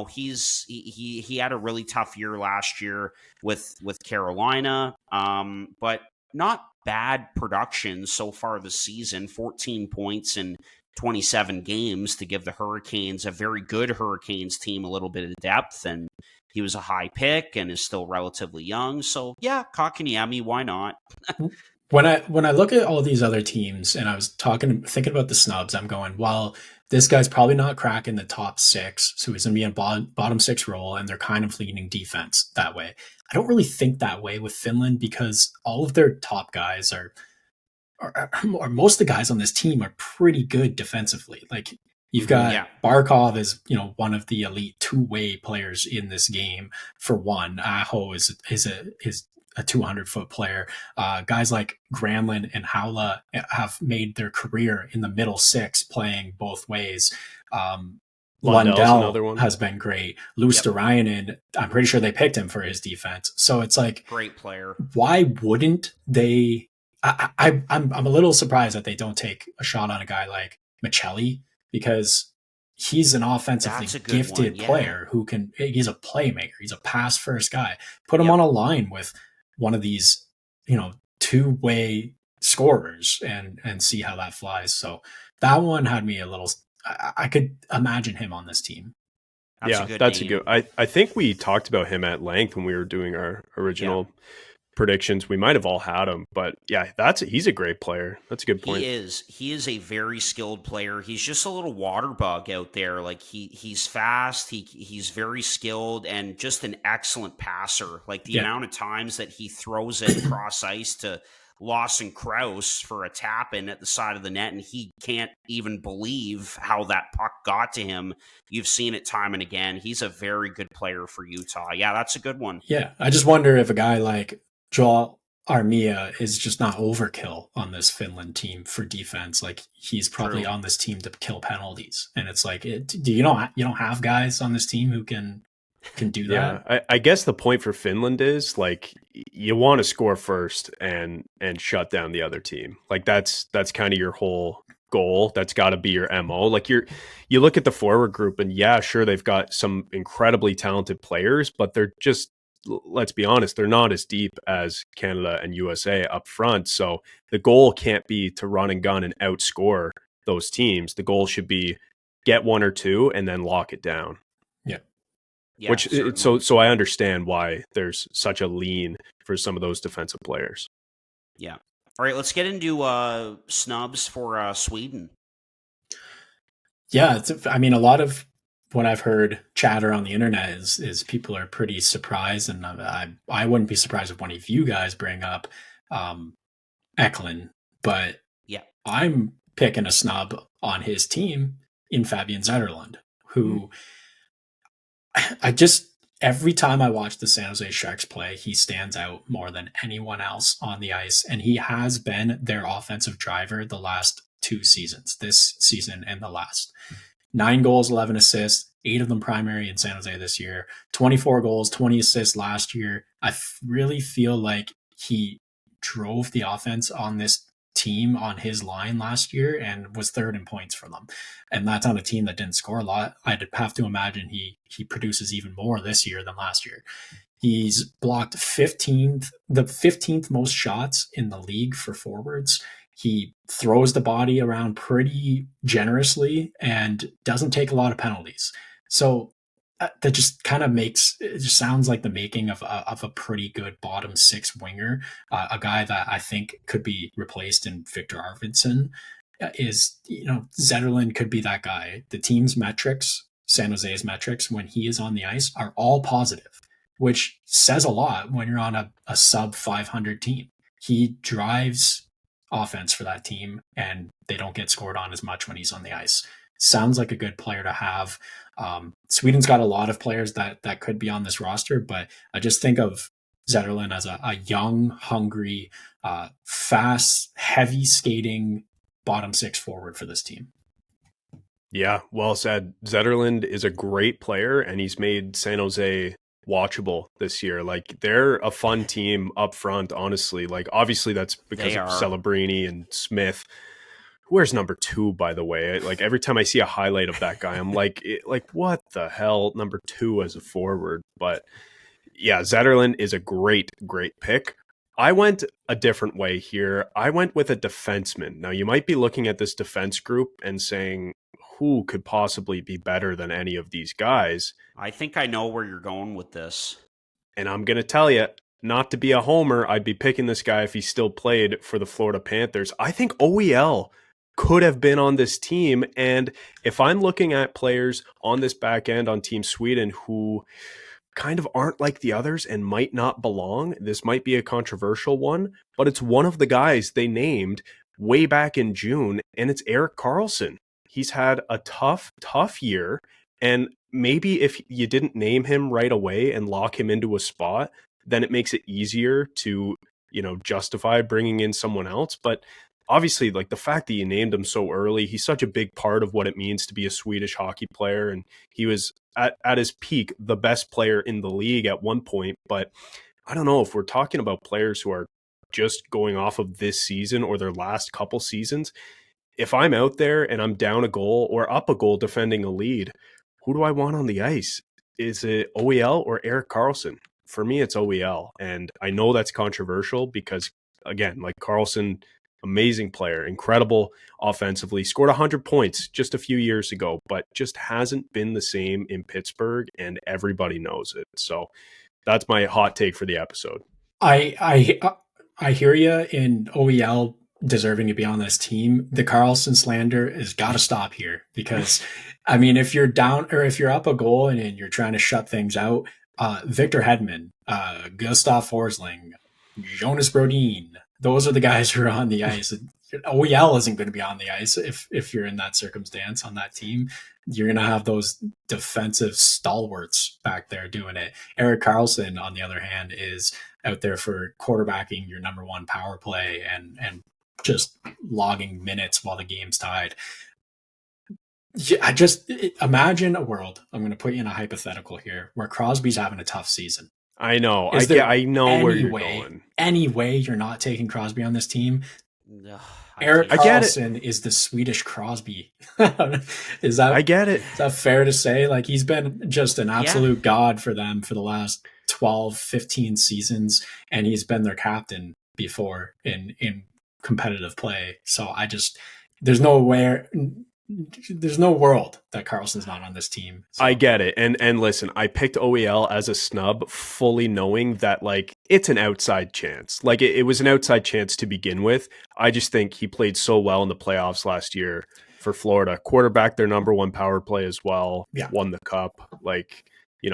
he had a really tough year last year with Carolina, but not bad production so far this season. 14 points in 27 games to give the Hurricanes, a very good Hurricanes team, a little bit of depth. And he was a high pick and is still relatively young. So yeah, Kakaniemi, why not? When I look at all these other teams, and I was thinking about the snubs, I'm going, well, this guy's probably not cracking the top six, so he's going to be in a bottom six role, and they're kind of leaning defense that way. I don't really think that way with Finland because all of their top guys or most of the guys on this team are pretty good defensively. Like you've got Yeah. Barkov is one of the elite two-way players in this game. For one, Aho is a 200-foot player. Guys like Granlund and Haula have made their career in the middle six, playing both ways. Lundell's another Lundell one. has been great. Luosterainen, I'm pretty sure they picked him for his defense. So it's like, Great player. why wouldn't they? I'm a little surprised that they don't take a shot on a guy like Michelli because he's an offensively That's a good gifted one, yeah. player he's a playmaker. He's a pass first guy. Put him Yep. on a line with one of these, two-way scorers and see how that flies. So that one had me a little. I could imagine him on this team. That's Yeah, a good that's name. a good. I think we talked about him at length when we were doing our original predictions. We might have all had him, but yeah, he's a great player. That's a good point. He is a very skilled player. He's just a little water bug out there. Like he's fast, he's very skilled, and just an excellent passer. Like the amount of times that he throws it across ice to Lawson Krause for a tap in at the side of the net, and he can't even believe how that puck got to him. You've seen it time and again. He's a very good player for Utah. Yeah, that's a good one. Yeah, I just wonder if a guy like Joel Armia is just not overkill on this Finland team for defense. Like he's probably True. on this team to kill penalties, and it's like, you don't have guys on this team who can do that. Yeah, I guess the point for Finland is like you want to score first and shut down the other team. Like that's kind of your whole goal. That's got to be your MO. Like you look at the forward group and yeah, sure they've got some incredibly talented players, but they're just, let's be honest, they're not as deep as Canada and USA up front. So the goal can't be to run and gun and outscore those teams. The goal should be get one or two and then lock it down. Yeah, Which so I understand why there's such a lean for some of those defensive players. Yeah. All right, let's get into snubs for Sweden. Yeah, I mean, a lot of what I've heard chatter on the internet is people are pretty surprised, and I wouldn't be surprised if one of you guys bring up Eklund, but yeah, I'm picking a snub on his team in Fabian Zetterlund, who I just every time I watch the San Jose Sharks play, he stands out more than anyone else on the ice, and he has been their offensive driver the last two seasons, this season and the last. 9 goals, 11 assists, 8 of them primary in San Jose this year, 24 goals, 20 assists last year. I really feel like he drove the offense on this team on his line last year and was third in points for them. And that's on a team that didn't score a lot. I'd have to imagine he produces even more this year than last year. He's blocked the 15th most shots in the league for forwards. He throws the body around pretty generously and doesn't take a lot of penalties. So that just kind of it just sounds like the making of a pretty good bottom six winger, a guy that I think could be replaced in Victor Arvidsson. Zetterlund could be that guy. The team's metrics, San Jose's metrics, when he is on the ice are all positive, which says a lot when you're on a sub 500 team. He drives offense for that team, and they don't get scored on as much when he's on the ice. Sounds like a good player to have. Sweden's got a lot of players that could be on this roster, but I just think of Zetterlund as a young, hungry, fast, heavy skating bottom six forward for this team. Yeah, well said. Zetterlund is a great player, and he's made San Jose watchable this year. Like, they're a fun team up front, honestly. Like, obviously that's because of Celebrini and Smith. Where's number 2, by the way? Like, every time I see a highlight of that guy, I'm like, what the hell, number 2 as a forward? But yeah, Zetterlund is a great pick. I went a different way here. I went with a defenseman. Now, you might be looking at this defense group and saying, who could possibly be better than any of these guys? I think I know where you're going with this. And I'm going to tell you, not to be a homer, I'd be picking this guy if he still played for the Florida Panthers. I think OEL could have been on this team. And if I'm looking at players on this back end on Team Sweden who kind of aren't like the others and might not belong, this might be a controversial one, but it's one of the guys they named way back in June, and it's Erik Karlsson. He's had a tough year, and maybe if you didn't name him right away and lock him into a spot, then it makes it easier to, justify bringing in someone else. But obviously, like, the fact that you named him so early, he's such a big part of what it means to be a Swedish hockey player. And he was at his peak, the best player in the league at one point. But I don't know if we're talking about players who are just going off of this season or their last couple seasons. If I'm out there and I'm down a goal or up a goal defending a lead, who do I want on the ice? Is it OEL or Erik Karlsson? For me, it's OEL. And I know that's controversial because, again, like, Karlsson, amazing player, incredible offensively, scored 100 points just a few years ago, but just hasn't been the same in Pittsburgh, and everybody knows it. So that's my hot take for the episode. I hear you in OEL deserving to be on this team. The Karlsson slander has got to stop here because, I mean, if you're down or if you're up a goal and you're trying to shut things out, Victor Hedman, Gustav Forsling, Jonas Brodin, those are the guys who are on the ice. OEL isn't going to be on the ice if you're in that circumstance on that team. You're going to have those defensive stalwarts back there doing it. Erik Karlsson, on the other hand, is out there for quarterbacking your number 1 power play and just logging minutes while the game's tied. Yeah, I just imagine a world. I'm going to put you in a hypothetical here where Crosby's having a tough season. I know. I know where you're going. Any way you're not taking Crosby on this team? Erik Karlsson is the Swedish Crosby. Is that? I get it. Is that fair to say? Like, he's been just an absolute god for them for the last 12, 15 seasons, and he's been their captain before in competitive play. So there's no world that Karlsson's not on this team. So. I get it. And listen, I picked OEL as a snub fully knowing that, like, it's an outside chance. Like, it was an outside chance to begin with. I just think he played so well in the playoffs last year for Florida. Quarterback their number 1 power play as well. Yeah. Won the cup. Like,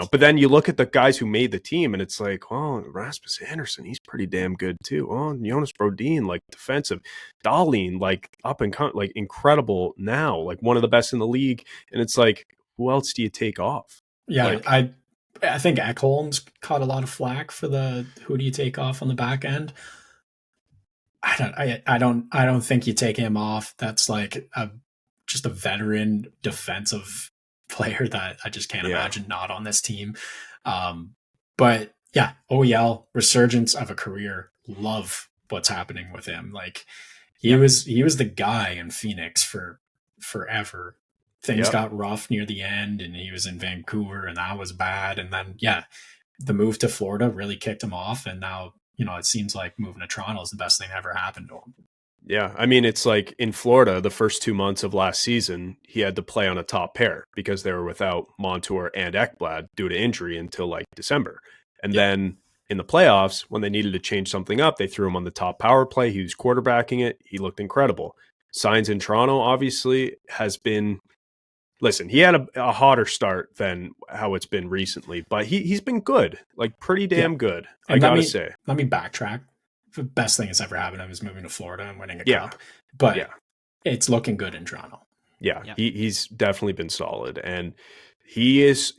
but then you look at the guys who made the team and it's like, oh, Rasmus Anderson, he's pretty damn good too. Oh, Jonas Brodin, like, defensive. Dahlin, like, up and like, incredible now, like, one of the best in the league. And it's like, who else do you take off? Yeah, like, I think Ekholm's caught a lot of flack for the who do you take off on the back end. I don't think you take him off. That's like just a veteran defensive player that I just can't imagine not on this team. But yeah, OEL, resurgence of a career. Love what's happening with him. Like, he was the guy in Phoenix for forever. Things got rough near the end, and he was in Vancouver, and that was bad. And then the move to Florida really kicked him off, and now it seems like moving to Toronto is the best thing that ever happened to him. Yeah, I mean, it's like in Florida, the first 2 months of last season, he had to play on a top pair because they were without Montour and Ekblad due to injury until like December. And then in the playoffs, when they needed to change something up, they threw him on the top power play. He was quarterbacking it. He looked incredible. Signs in Toronto, obviously, has been... Listen, he had a hotter start than how it's been recently, but he's been good, like, pretty damn good, I gotta say. Let me backtrack the best thing that's ever happened to him is moving to Florida and winning a Yeah. cup. But Yeah. it's looking good in Toronto. Yeah, Yeah. he's definitely been solid, and he is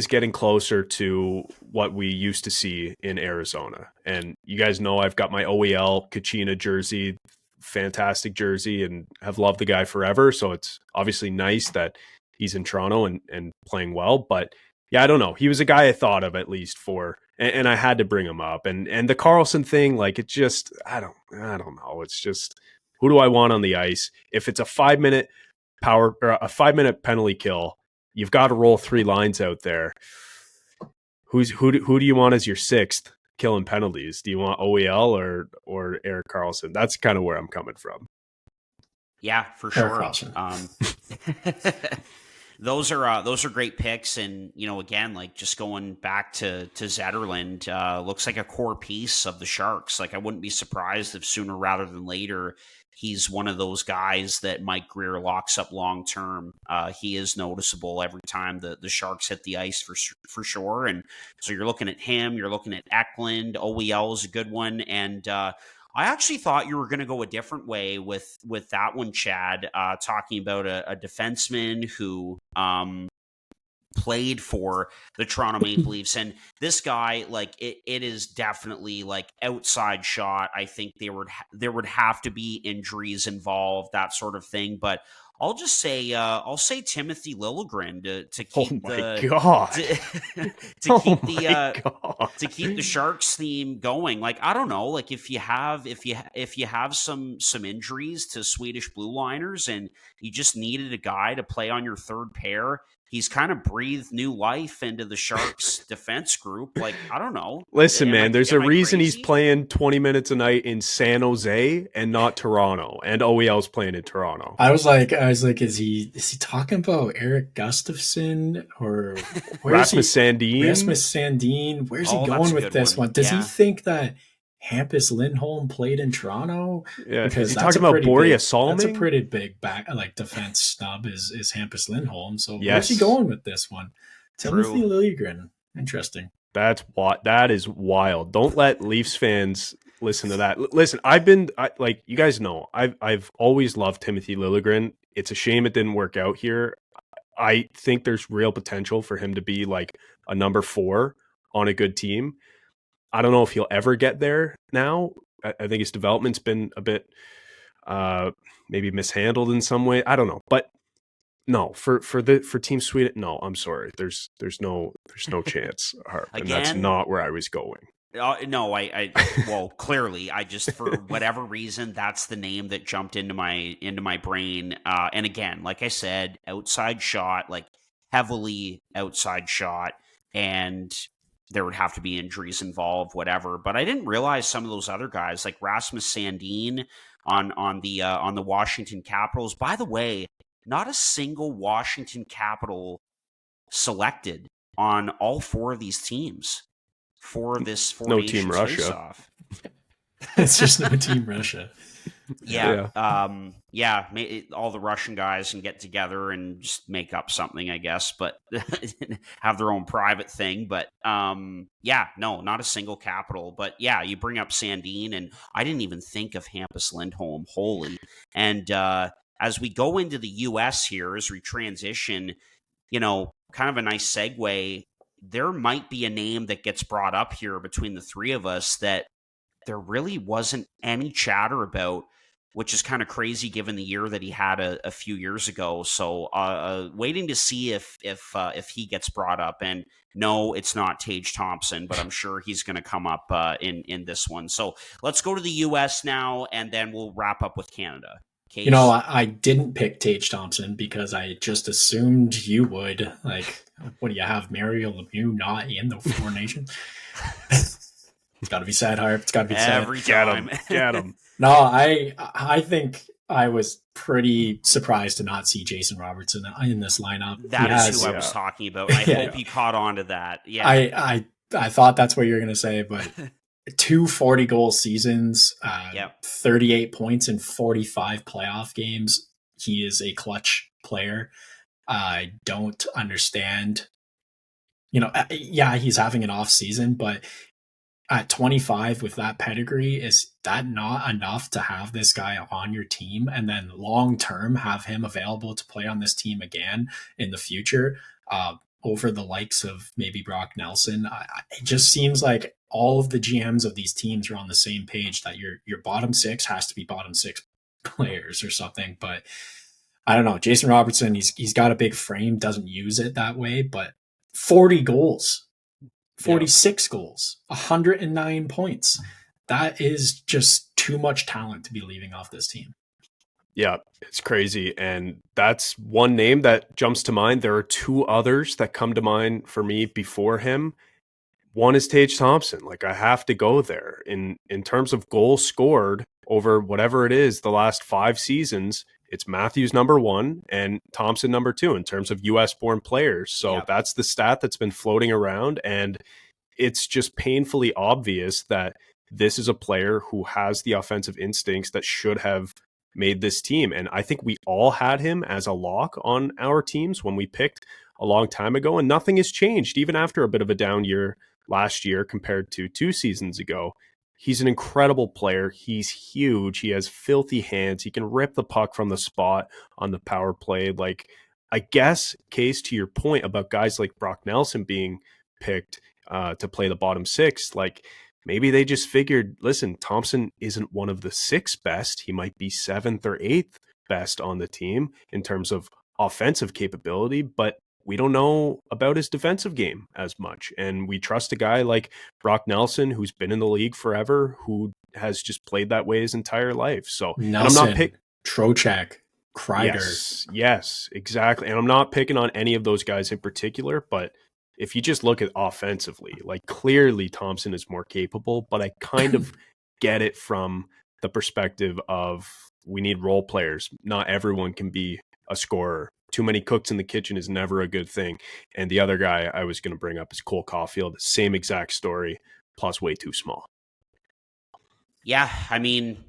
getting closer to what we used to see in Arizona. And you guys know I've got my OEL Kachina jersey, fantastic jersey, and have loved the guy forever. So it's obviously nice that he's in Toronto and playing well. But yeah, I don't know. He was a guy I thought of at least for, and I had to bring him up. And the Carlson thing, like, it just, I don't know. It's just, who do I want on the ice? If it's a 5-minute power or a 5-minute penalty kill, you've got to roll 3 lines out there. Who do you want as your 6th killing penalties? Do you want OEL or Eric Carlson? That's kind of where I'm coming from. Yeah, for Eric sure. Carlson. Those are great picks, and again, like, just going back to Zetterlund, looks like a core piece of the Sharks. Like, I wouldn't be surprised if sooner rather than later he's one of those guys that Mike Greer locks up long term. He is noticeable every time the Sharks hit the ice for sure, and so you're looking at him, you're looking at Eklund. OEL is a good one, and I actually thought you were going to go a different way with that one, Chad, talking about a defenseman who played for the Toronto Maple Leafs. And this guy, like, it is definitely like outside shot. I think there would have to be injuries involved, that sort of thing. But I'll just say, I'll say Timothy Liljegren to keep to keep the Sharks theme going. Like, I don't know, like, if you have some injuries to Swedish blue liners and you just needed a guy to play on your third pair, he's kind of breathed new life into the Sharks defense group. Like, I don't know. Listen, man, there's a reason he's playing 20 minutes a night in San Jose and not Toronto, and OEL's playing in Toronto. I was like, is he talking about Eric Gustafsson or Rasmus Sandin? Rasmus Sandin. Where's he going with this one? Does he think that Hampus Lindholm played in Toronto? Yeah, because he's talking about Borja Salming. That's a pretty big defense snub is Hampus Lindholm. So yes. Where's he going with this one? Timothy Liljegren. Interesting. That is wild. Don't let Leafs fans listen to that. Listen, like, you guys know, I've always loved Timothy Liljegren. It's a shame it didn't work out here. I think there's real potential for him to be like a number 4 on a good team. I don't know if he'll ever get there now. I think his development's been a bit maybe mishandled in some way. I don't know. But no, for Team Sweden, no, I'm sorry. There's no chance. And that's not where I was going. No, well, clearly, I just, for whatever reason, that's the name that jumped into my brain. And again, like I said, outside shot, like heavily outside shot, and there would have to be injuries involved, whatever. But I didn't realize some of those other guys, like Rasmus Sandin on the Washington Capitals. By the way, not a single Washington Capital selected on all 4 of these teams for this 4 no Nations Team Russia. face-off. It's just no Team Russia. Yeah. All the Russian guys can get together and just make up something, I guess, but have their own private thing. But no, not a single capital. But yeah, you bring up Sandin, and I didn't even think of Hampus Lindholm. Holy. And as we go into the U.S. here, as we transition, kind of a nice segue, there might be a name that gets brought up here between the 3 of us that there really wasn't any chatter about, which is kind of crazy given the year that he had a few years ago. So waiting to see if he gets brought up. And no, it's not Tage Thompson, but I'm sure he's going to come up in this one. So let's go to the U.S. now, and then we'll wrap up with Canada. Case? I didn't pick Tage Thompson because I just assumed you would. Like, what do you have, Mario Lemieux not in the 4 Nations? It's got to be said, Harp. It's got to be said. Every time. Get him. No, I think I was pretty surprised to not see Jason Robertson in this lineup. That is who I was talking about. I hope you caught on to that. Yeah, I thought that's what you were going to say, but 2 40-goal seasons, 38 points in 45 playoff games. He is a clutch player. I don't understand. He's having an off season, but at 25 with that pedigree, is that not enough to have this guy on your team and then long term have him available to play on this team again in the future, over the likes of maybe Brock Nelson? It just seems like all of the GMs of these teams are on the same page that your bottom six has to be bottom six players or something. But I don't know. Jason Robertson, he's got a big frame, doesn't use it that way, but 40 goals, 46 goals, 109 points. That is just too much talent to be leaving off this team. Yeah, it's crazy. And that's one name that jumps to mind. There are two others that come to mind for me before him. One is Tage Thompson. Like, I have to go there. In terms of goals scored over whatever it is, the last 5 seasons, it's Matthews number 1 and Thompson number 2 in terms of US-born players. So that's the stat that's been floating around. And it's just painfully obvious that this is a player who has the offensive instincts that should have made this team. And I think we all had him as a lock on our teams when we picked a long time ago, and nothing has changed even after a bit of a down year last year compared to 2 seasons ago. He's an incredible player. He's huge. He has filthy hands. He can rip the puck from the spot on the power play. Like, I guess, Case, to your point about guys like Brock Nelson being picked to play the bottom 6, like, maybe they just figured, listen, Thompson isn't one of the 6 best. He might be 7th or 8th best on the team in terms of offensive capability, but we don't know about his defensive game as much. And we trust a guy like Brock Nelson, who's been in the league forever, who has just played that way his entire life. So Nelson, and I'm not Trocheck, Kreider. Yes, exactly. And I'm not picking on any of those guys in particular, but if you just look at offensively, like, clearly Thompson is more capable, but I kind of get it from the perspective of we need role players. Not everyone can be a scorer. Too many cooks in the kitchen is never a good thing. And the other guy I was going to bring up is Cole Caulfield. Same exact story, plus way too small. Yeah, I mean,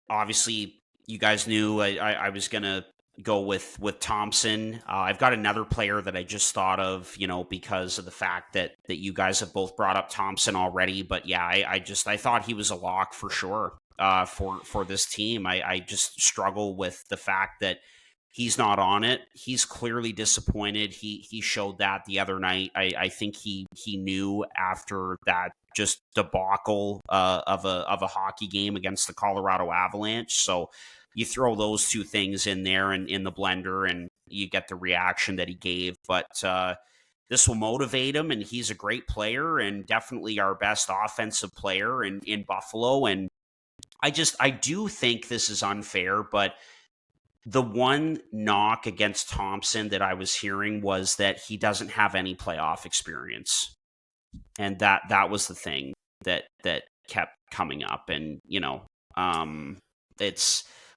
obviously you guys knew I was going to go with Thompson. I've got another player that I just thought of, because of the fact that you guys have both brought up Thompson already. But yeah, I thought he was a lock for sure for this team. I just struggle with the fact that he's not on it. He's clearly disappointed. He showed that the other night. I think he knew after that just debacle of a hockey game against the Colorado Avalanche. So you throw those two things in there and in the blender, and you get the reaction that he gave. But this will motivate him, and he's a great player and definitely our best offensive player in Buffalo. And I do think this is unfair, but the one knock against Thompson that I was hearing was that he doesn't have any playoff experience. And that was the thing that kept coming up. And,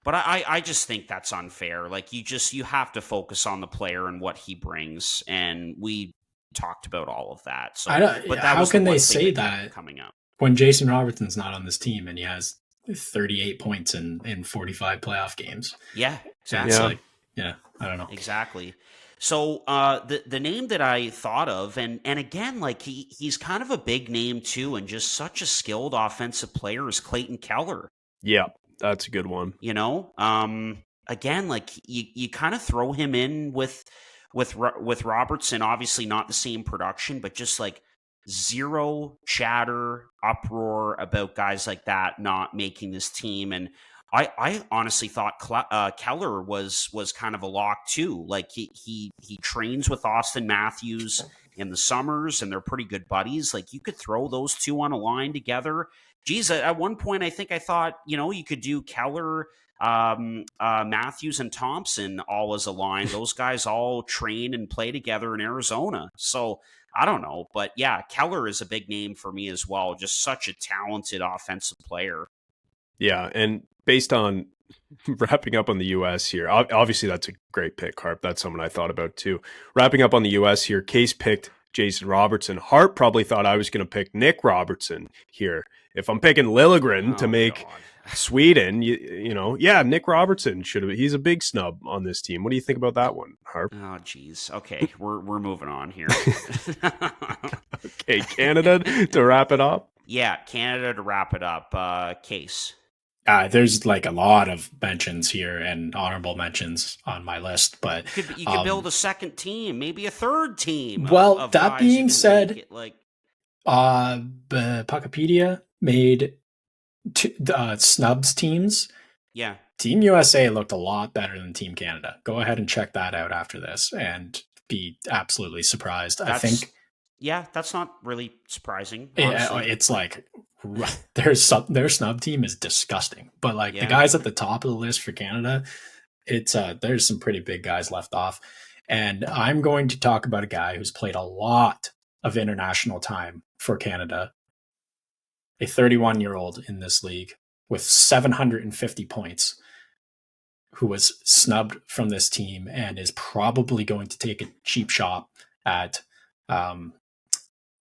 but I just think that's unfair. Like, you have to focus on the player and what he brings. And we talked about all of that. So, but that how can they say that coming up when Jason Robertson's not on this team and he has 38 points in 45 playoff games? Yeah, exactly. It's like, I don't know. Exactly. So the name that I thought of, and again, like, he's kind of a big name too, and just such a skilled offensive player, is Clayton Keller. Yeah, that's a good one. Again, like, you kind of throw him in with Robertson. Obviously, not the same production, but just like zero chatter, uproar about guys like that not making this team. And I honestly thought Keller was kind of a lock too. Like, he trains with Austin Matthews in the summers, and they're pretty good buddies. Like, you could throw those two on a line together. Geez, at one point I thought, you could do Keller, Matthews, and Thompson all as a line. Those guys all train and play together in Arizona. So I don't know, but yeah, Keller is a big name for me as well. Just such a talented offensive player. Yeah, and based on wrapping up on the U.S. here, obviously that's a great pick, Harp. That's someone I thought about too. Wrapping up on the U.S. here, Case picked Jason Robertson. Hart probably thought I was going to pick Nick Robertson here. If I'm picking Liljegren to make Sweden, Nick Robertson should have. He's a big snub on this team. What do you think about that one, Harp? Oh, geez. Okay, we're moving on here. Okay, Canada to wrap it up. Yeah, Canada to wrap it up. Case. There's like a lot of mentions here and honorable mentions on my list, but You could build a second team, maybe a third team well, of that guys who being can make said, it. Like, Puckopedia made snubs teams. yeah, Team USA looked a lot better than Team Canada. Go ahead and check that out after this and be absolutely surprised. I that's think that's not really surprising, honestly. it's like their snub team is disgusting. But like the Yeah, guys at the top of the list for Canada, it's there's some pretty big guys left off. And I'm going to talk about a guy who's played a lot of international time for Canada, a 31-year-old in this league with 750 points, who was snubbed from this team and is probably going to take a cheap shot at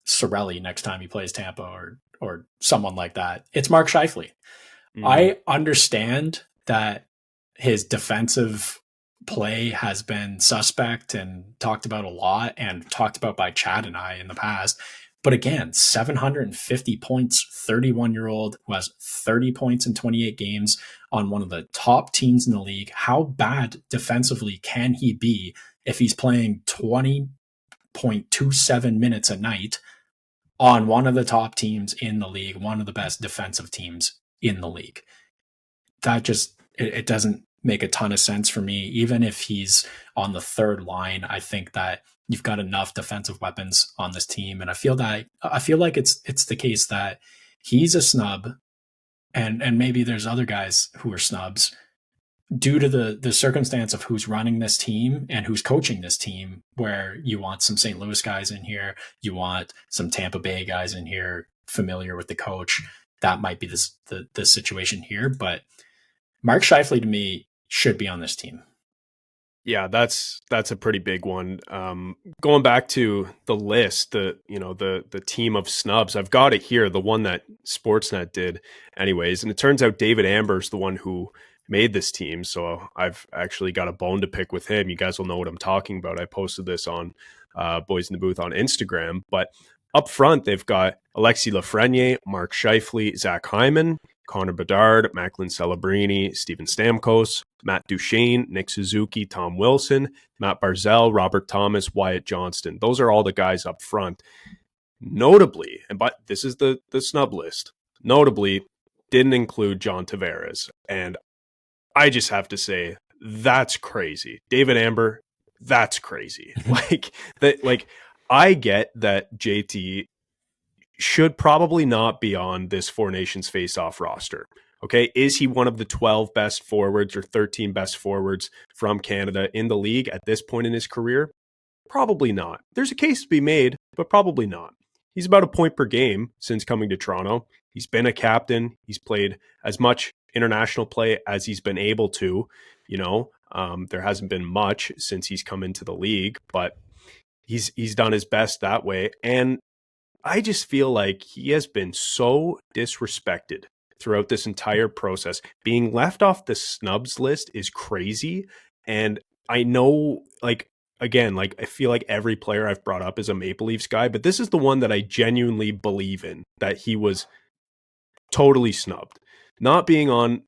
Sorelli next time he plays Tampa or someone like that. It's Mark Scheifele. I understand that his defensive play has been suspect and talked about a lot and talked about by Chad and I in the past. But again, 750 points, 31-year-old who has 30 points in 28 games on one of the top teams in the league. How bad defensively can he be if he's playing 20.27 minutes a night on one of the top teams in the league, one of the best defensive teams in the league? That just, it doesn't make a ton of sense for me. Even if he's on the third line, I think that you've got enough defensive weapons on this team. And I feel like it's the case that he's a snub, and maybe there's other guys who are snubs due to the circumstance of who's running this team and who's coaching this team, where you want some St. Louis guys in here, you want some Tampa Bay guys in here familiar with the coach. That might be the situation here, but Mark Scheifele to me should be on this team. Yeah, that's a pretty big one. Going back to the list, the team of snubs, I've got it here, the one that Sportsnet did, anyways, and it turns out David Amber's the one who made this team. So I've actually got a bone to pick with him. You guys will know what I'm talking about. I posted this on Boys in the Booth on Instagram. But up front, they've got Alexis Lafreniere, Mark Scheifele, Zach Hyman, Connor Bedard, Macklin Celebrini, Steven Stamkos, Matt Duchene, Nick Suzuki, Tom Wilson, Matt Barzal, Robert Thomas, Wyatt Johnston. Those are all the guys up front. Notably, but this is the snub list, notably didn't include John Tavares. And I just have to say, that's crazy. David Amber, that's crazy. I get that JT should probably not be on this Four Nations face-off roster. Okay, is he one of the 12 best forwards or 13 best forwards from Canada in the league at this point in his career? Probably not. There's a case to be made, but probably not. He's about a point per game since coming to Toronto. He's been a captain. He's played as much international play as he's been able to. There hasn't been much since he's come into the league, but he's done his best that way. And I just feel like he has been so disrespected throughout this entire process. Being left off the snubs list is crazy. And I know, I feel like every player I've brought up is a Maple Leafs guy, but this is the one that I genuinely believe in, that he was totally snubbed. Not being on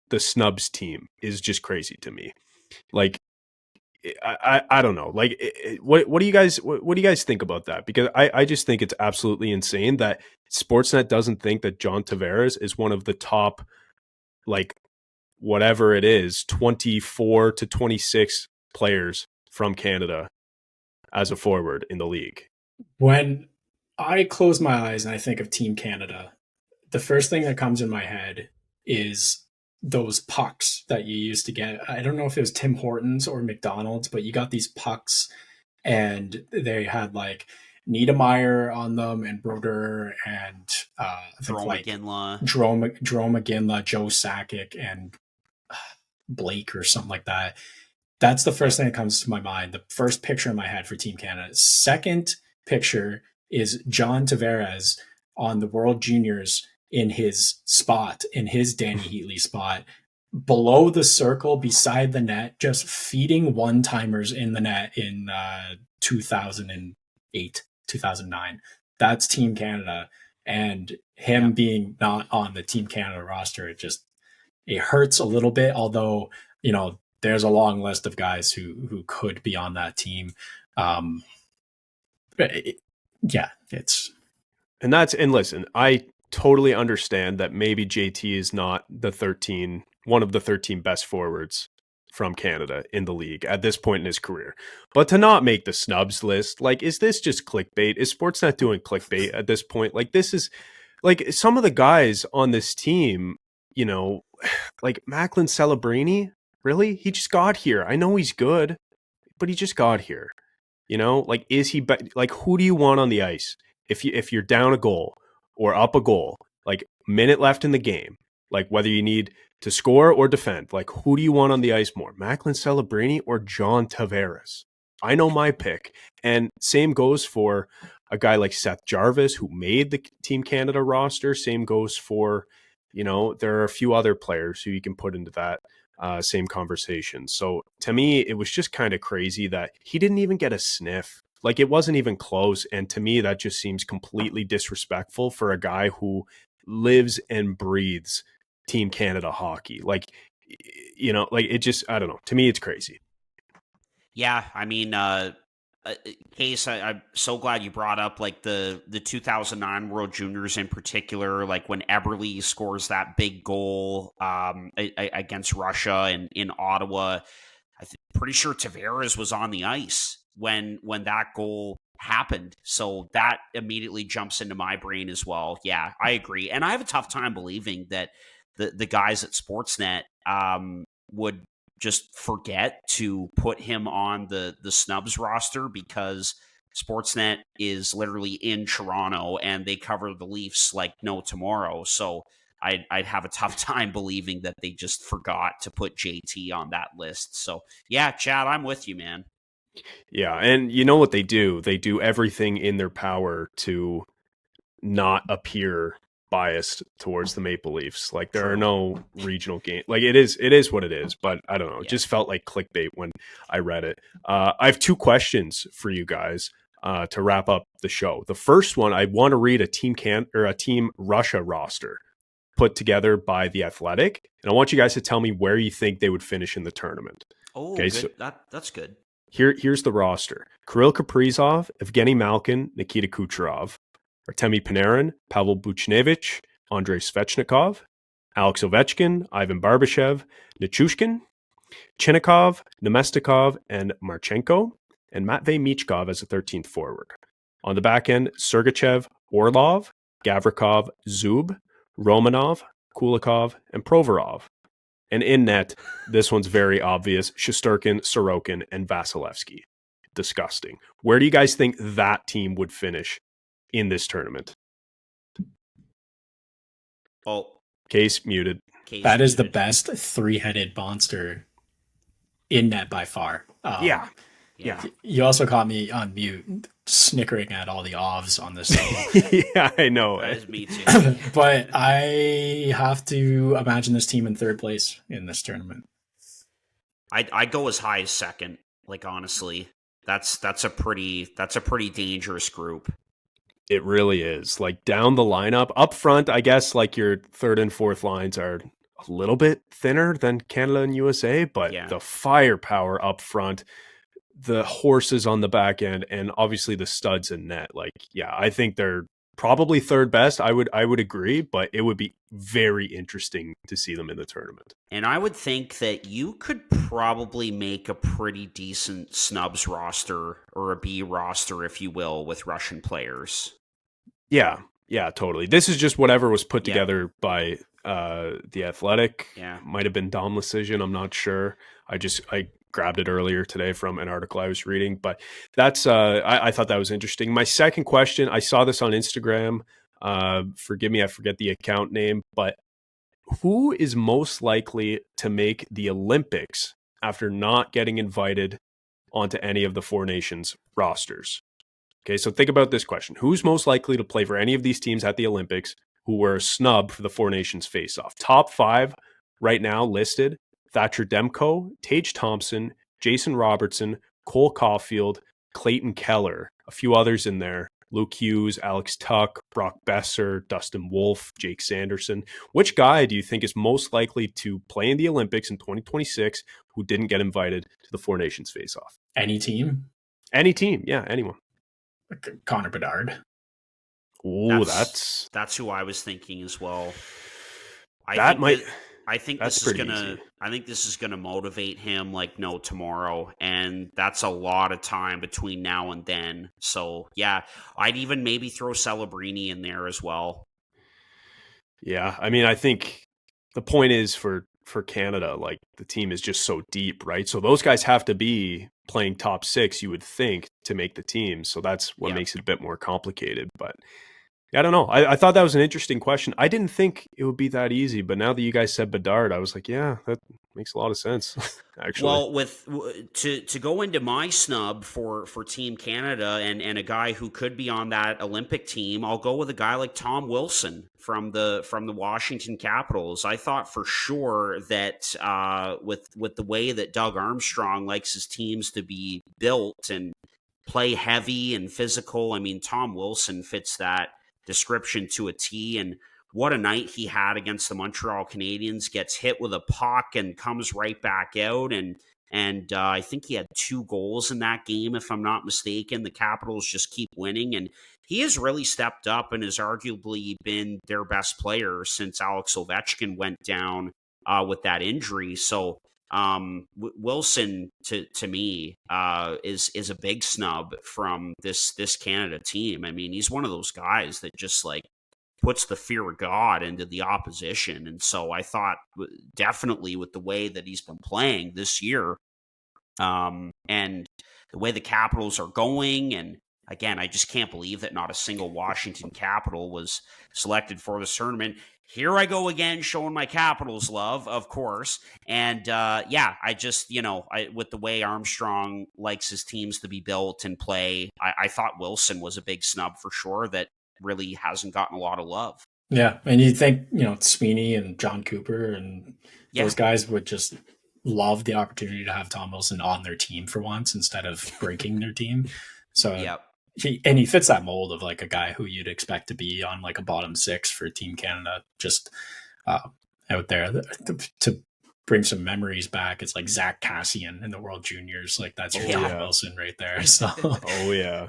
the snubs team is just crazy to me. I don't know. What do you guys think about that? Because I just think it's absolutely insane that Sportsnet doesn't think that John Tavares is one of the top, whatever it is, 24 to 26 players from Canada as a forward in the league. When I close my eyes and I think of Team Canada, the first thing that comes in my head is those pucks that you used to get. I don't know if it was Tim Hortons or McDonald's, but you got these pucks and they had Niedermeyer on them and Broder and Jerome McGinley, Joe Sakic and Blake or something like that. That's the first thing that comes to my mind. The first picture in my head for Team Canada. Second picture is John Tavares on the World Juniors in his Danny Heatley spot, below the circle, beside the net, just feeding one-timers in the net in 2008, 2009. That's Team Canada. and him being not on the Team Canada roster, it hurts a little bit. Although, there's a long list of guys who could be on that team. And listen, I totally understand that maybe JT is not one of the 13 best forwards from Canada in the league at this point in his career. But to not make the snubs list, like, is this just clickbait? Is Sportsnet doing clickbait at this point? Like, this is like some of the guys on this team, like Macklin Celebrini, really? He just got here. I know he's good, but he just got here. Like, is he like, who do you want on the ice if you're down a goal or up a goal, like minute left in the game, like whether you need to score or defend, like who do you want on the ice more, Macklin Celebrini or John Tavares? I know my pick. And same goes for a guy like Seth Jarvis, who made the Team Canada roster. Same goes for, there are a few other players who you can put into that same conversation. So to me, it was just kind of crazy that he didn't even get a sniff. Like, it wasn't even close. And to me, that just seems completely disrespectful for a guy who lives and breathes Team Canada hockey. Like, like, it just, I don't know. To me, it's crazy. Yeah, I mean, Case, I'm so glad you brought up like the 2009 World Juniors in particular, like when Eberle scores that big goal against Russia and in Ottawa. Pretty sure Tavares was on the ice when that goal happened. So that immediately jumps into my brain as well. Yeah, I agree. And I have a tough time believing that the guys at Sportsnet would just forget to put him on the snubs roster, because Sportsnet is literally in Toronto and they cover the Leafs like no tomorrow. So I'd have a tough time believing that they just forgot to put JT on that list. So yeah, Chad, I'm with you, man. Yeah, and you know what they do? They do everything in their power to not appear biased towards the Maple Leafs. Like, there are no regional games. Like, it is what it is. But I don't know. It just felt like clickbait when I read it. I have two questions for you guys to wrap up the show. The first one, I want to read a Team Russia roster put together by The Athletic, and I want you guys to tell me where you think they would finish in the tournament. Oh, okay, good. So that's good. Here's the roster: Kirill Kaprizov, Evgeny Malkin, Nikita Kucherov, Artemi Panarin, Pavel Buchnevich, Andrei Svechnikov, Alex Ovechkin, Ivan Barbashev, Nichushkin, Chinnikov, Nemestikov, and Marchenko, and Matvei Michkov as a 13th forward. On the back end, Sergachev, Orlov, Gavrikov, Zub, Romanov, Kulikov, and Provorov. And in net, this one's very obvious: Shesterkin, Sorokin, and Vasilevsky. Disgusting. Where do you guys think that team would finish in this tournament? Oh, Case muted. That is the best three-headed monster in net by far. Yeah. You also caught me on mute snickering at all the offs on this thing. Yeah, I know. That is me too. But I have to imagine this team in third place in this tournament. I'd go as high as second. Like, honestly, that's a pretty dangerous group. It really is. Like, down the lineup, up front, I guess like your third and fourth lines are a little bit thinner than Canada and USA, but the firepower up front, the horses on the back end, and obviously the studs in net. Like, yeah, I think they're probably third best. I would agree, but it would be very interesting to see them in the tournament. And I would think that you could probably make a pretty decent snubs roster, or a B roster, if you will, with Russian players. Yeah, totally. This is just whatever was put together by The Athletic. Yeah. Might have been Dom Lecision, I'm not sure. I grabbed it earlier today from an article I was reading, but that's I thought that was interesting. My second question, I saw this on Instagram. Forgive me, I forget the account name, but who is most likely to make the Olympics after not getting invited onto any of the Four Nations rosters? Okay, so think about this question. Who's most likely to play for any of these teams at the Olympics who were a snub for the Four Nations face-off? Top 5 right now listed: Thatcher Demko, Tage Thompson, Jason Robertson, Cole Caulfield, Clayton Keller, a few others in there. Luke Hughes, Alex Tuck, Brock Besser, Dustin Wolf, Jake Sanderson. Which guy do you think is most likely to play in the Olympics in 2026 who didn't get invited to the Four Nations face-off? Any team? Any team. Yeah, anyone. Connor Bedard. Oh, that's who I was thinking as well. I think that's this is pretty gonna. easy. I think this is gonna motivate him like no tomorrow, and that's a lot of time between now and then. So yeah, I'd even maybe throw Celebrini in there as well. Yeah, I mean, I think the point is for Canada, like the team is just so deep, right? So those guys have to be playing top six, you would think, to make the team. So that's what makes it a bit more complicated. But I don't know. I thought that was an interesting question. I didn't think it would be that easy, but now that you guys said Bedard, I was like, yeah, that makes a lot of sense. Actually, Well, to go into my snub for Team Canada and a guy who could be on that Olympic team, I'll go with a guy like Tom Wilson from the Washington Capitals. I thought for sure that with the way that Doug Armstrong likes his teams to be built and play heavy and physical, I mean, Tom Wilson fits that description to a T. And what a night he had against the Montreal Canadiens. Gets hit with a puck and comes right back out. And I think he had 2 goals in that game, if I'm not mistaken. The Capitals just keep winning. And he has really stepped up and has arguably been their best player since Alex Ovechkin went down with that injury. So Wilson to me is a big snub from this Canada team. I mean, he's one of those guys that just like puts the fear of God into the opposition. And so I thought definitely with the way that he's been playing this year, and the way the Capitals are going, and again, I just can't believe that not a single Washington Capital was selected for this tournament. Here I go again, showing my Capitals love, of course. And I just, with the way Armstrong likes his teams to be built and play, I thought Wilson was a big snub for sure that really hasn't gotten a lot of love. Yeah, and you think, Sweeney and John Cooper and those guys would just love the opportunity to have Tom Wilson on their team for once instead of breaking their team. So he fits that mold of like a guy who you'd expect to be on like a bottom 6 for Team Canada, just out there to bring some memories back. It's like Zach Cassian in the World Juniors. Like that's your Tom Wilson right there. So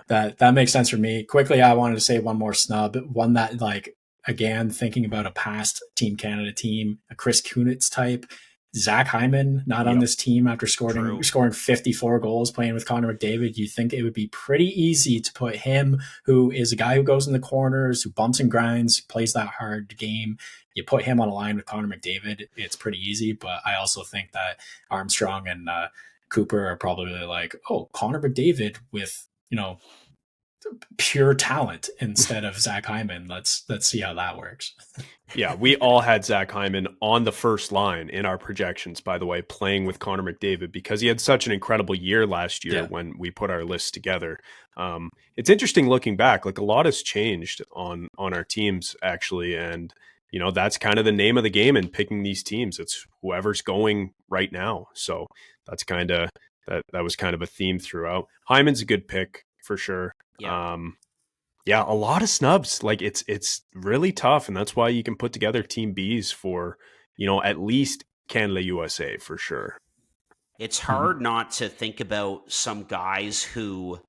that makes sense for me. Quickly, I wanted to say one more snub, one that like, again, thinking about a past Team Canada team, a Chris Kunitz type, Zach Hyman not on this team after scoring 54 goals playing with Connor McDavid. You think it would be pretty easy to put him, who is a guy who goes in the corners, who bumps and grinds, plays that hard game. You put him on a line with Connor McDavid, it's pretty easy. But I also think that Armstrong and Cooper are probably like, oh, Connor McDavid with, pure talent instead of Zach Hyman. Let's see how that works. Yeah, we all had Zach Hyman on the first line in our projections, by the way, playing with Connor McDavid because he had such an incredible year last year when we put our list together. It's interesting looking back, like a lot has changed on our teams actually. And, that's kind of the name of the game in picking these teams. It's whoever's going right now. So that's kind of, that was kind of a theme throughout. Hyman's a good pick for sure. Yeah, a lot of snubs. Like it's really tough, and that's why you can put together Team Bs for, at least Canada USA for sure. It's hard not to think about some guys who,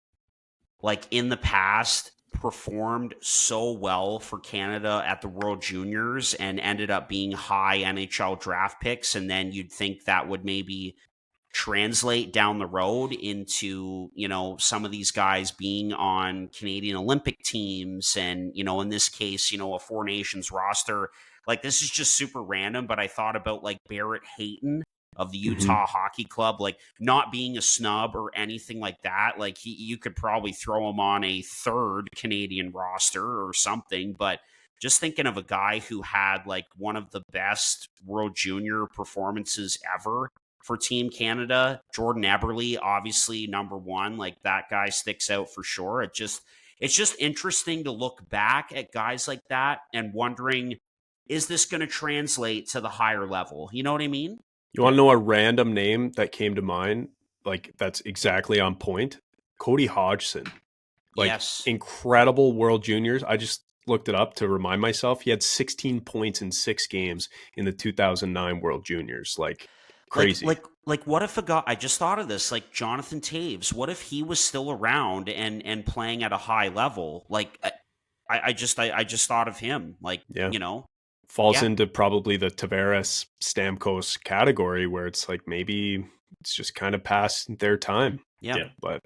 like in the past, performed so well for Canada at the World Juniors and ended up being high NHL draft picks, and then you'd think that would maybe translate down the road into, some of these guys being on Canadian Olympic teams and, in this case, a Four Nations roster. Like, this is just super random, but I thought about like Barrett Hayton of the Utah Hockey Club, like not being a snub or anything like that. Like you could probably throw him on a third Canadian roster or something, but just thinking of a guy who had like one of the best World Junior performances ever for Team Canada, Jordan Eberle, obviously number 1, like that guy sticks out for sure. It's just interesting to look back at guys like that and wondering, is this going to translate to the higher level? You know what I mean? You want to know a random name that came to mind? Like that's exactly on point. Cody Hodgson. Like, Yes. incredible World Juniors. I just looked it up to remind myself. He had 16 points in 6 games in the 2009 World Juniors. Like, crazy. Like what if a guy, I just thought of this, like Jonathan Taves, what if he was still around and playing at a high level? Like I just thought of him, like, Yeah. you know. Falls Yeah. into probably the Tavares Stamkos category where it's like maybe it's just kind of past their time. Yeah. But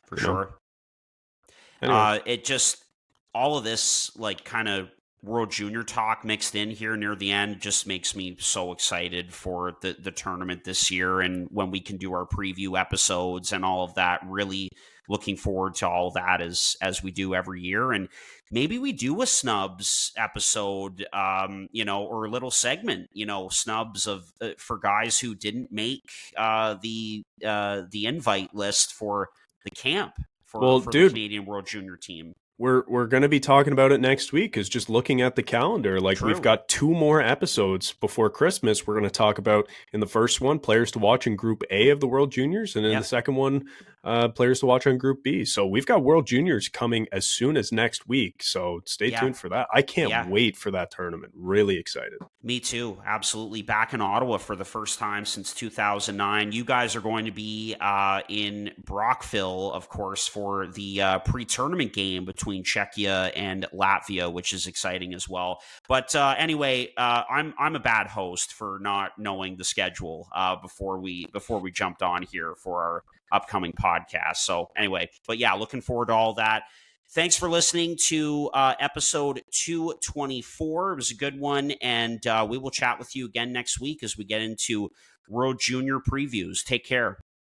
For you know, sure. anyway. It just, all of this like kind of World Junior talk mixed in here near the end just makes me so excited for the tournament this year, and when we can do our preview episodes and all of that. Really looking forward to all that as we do every year, and maybe we do a snubs episode, or a little segment, snubs of for guys who didn't make the invite list for the camp for the Dude, Canadian World Junior team. we're going to be talking about it next week, is just looking at the calendar. Like, we've True. got 2 more episodes before Christmas. We're going to talk about, in the first one, players to watch in Group A of the World Juniors, and in the second one, players to watch on Group B. So we've got World Juniors coming as soon as next week. So stay tuned for that. I can't wait for that tournament. Really excited. Me too. Absolutely. Back in Ottawa for the first time since 2009. You guys are going to be in Brockville, of course, for the pre-tournament game between Czechia and Latvia, which is exciting as well. But anyway, I'm a bad host for not knowing the schedule before we jumped on here for our upcoming podcast. So anyway, but yeah, looking forward to all that. Thanks for listening to episode 224. It was a good one, and we will chat with you again next week as we get into World Junior previews. Take care.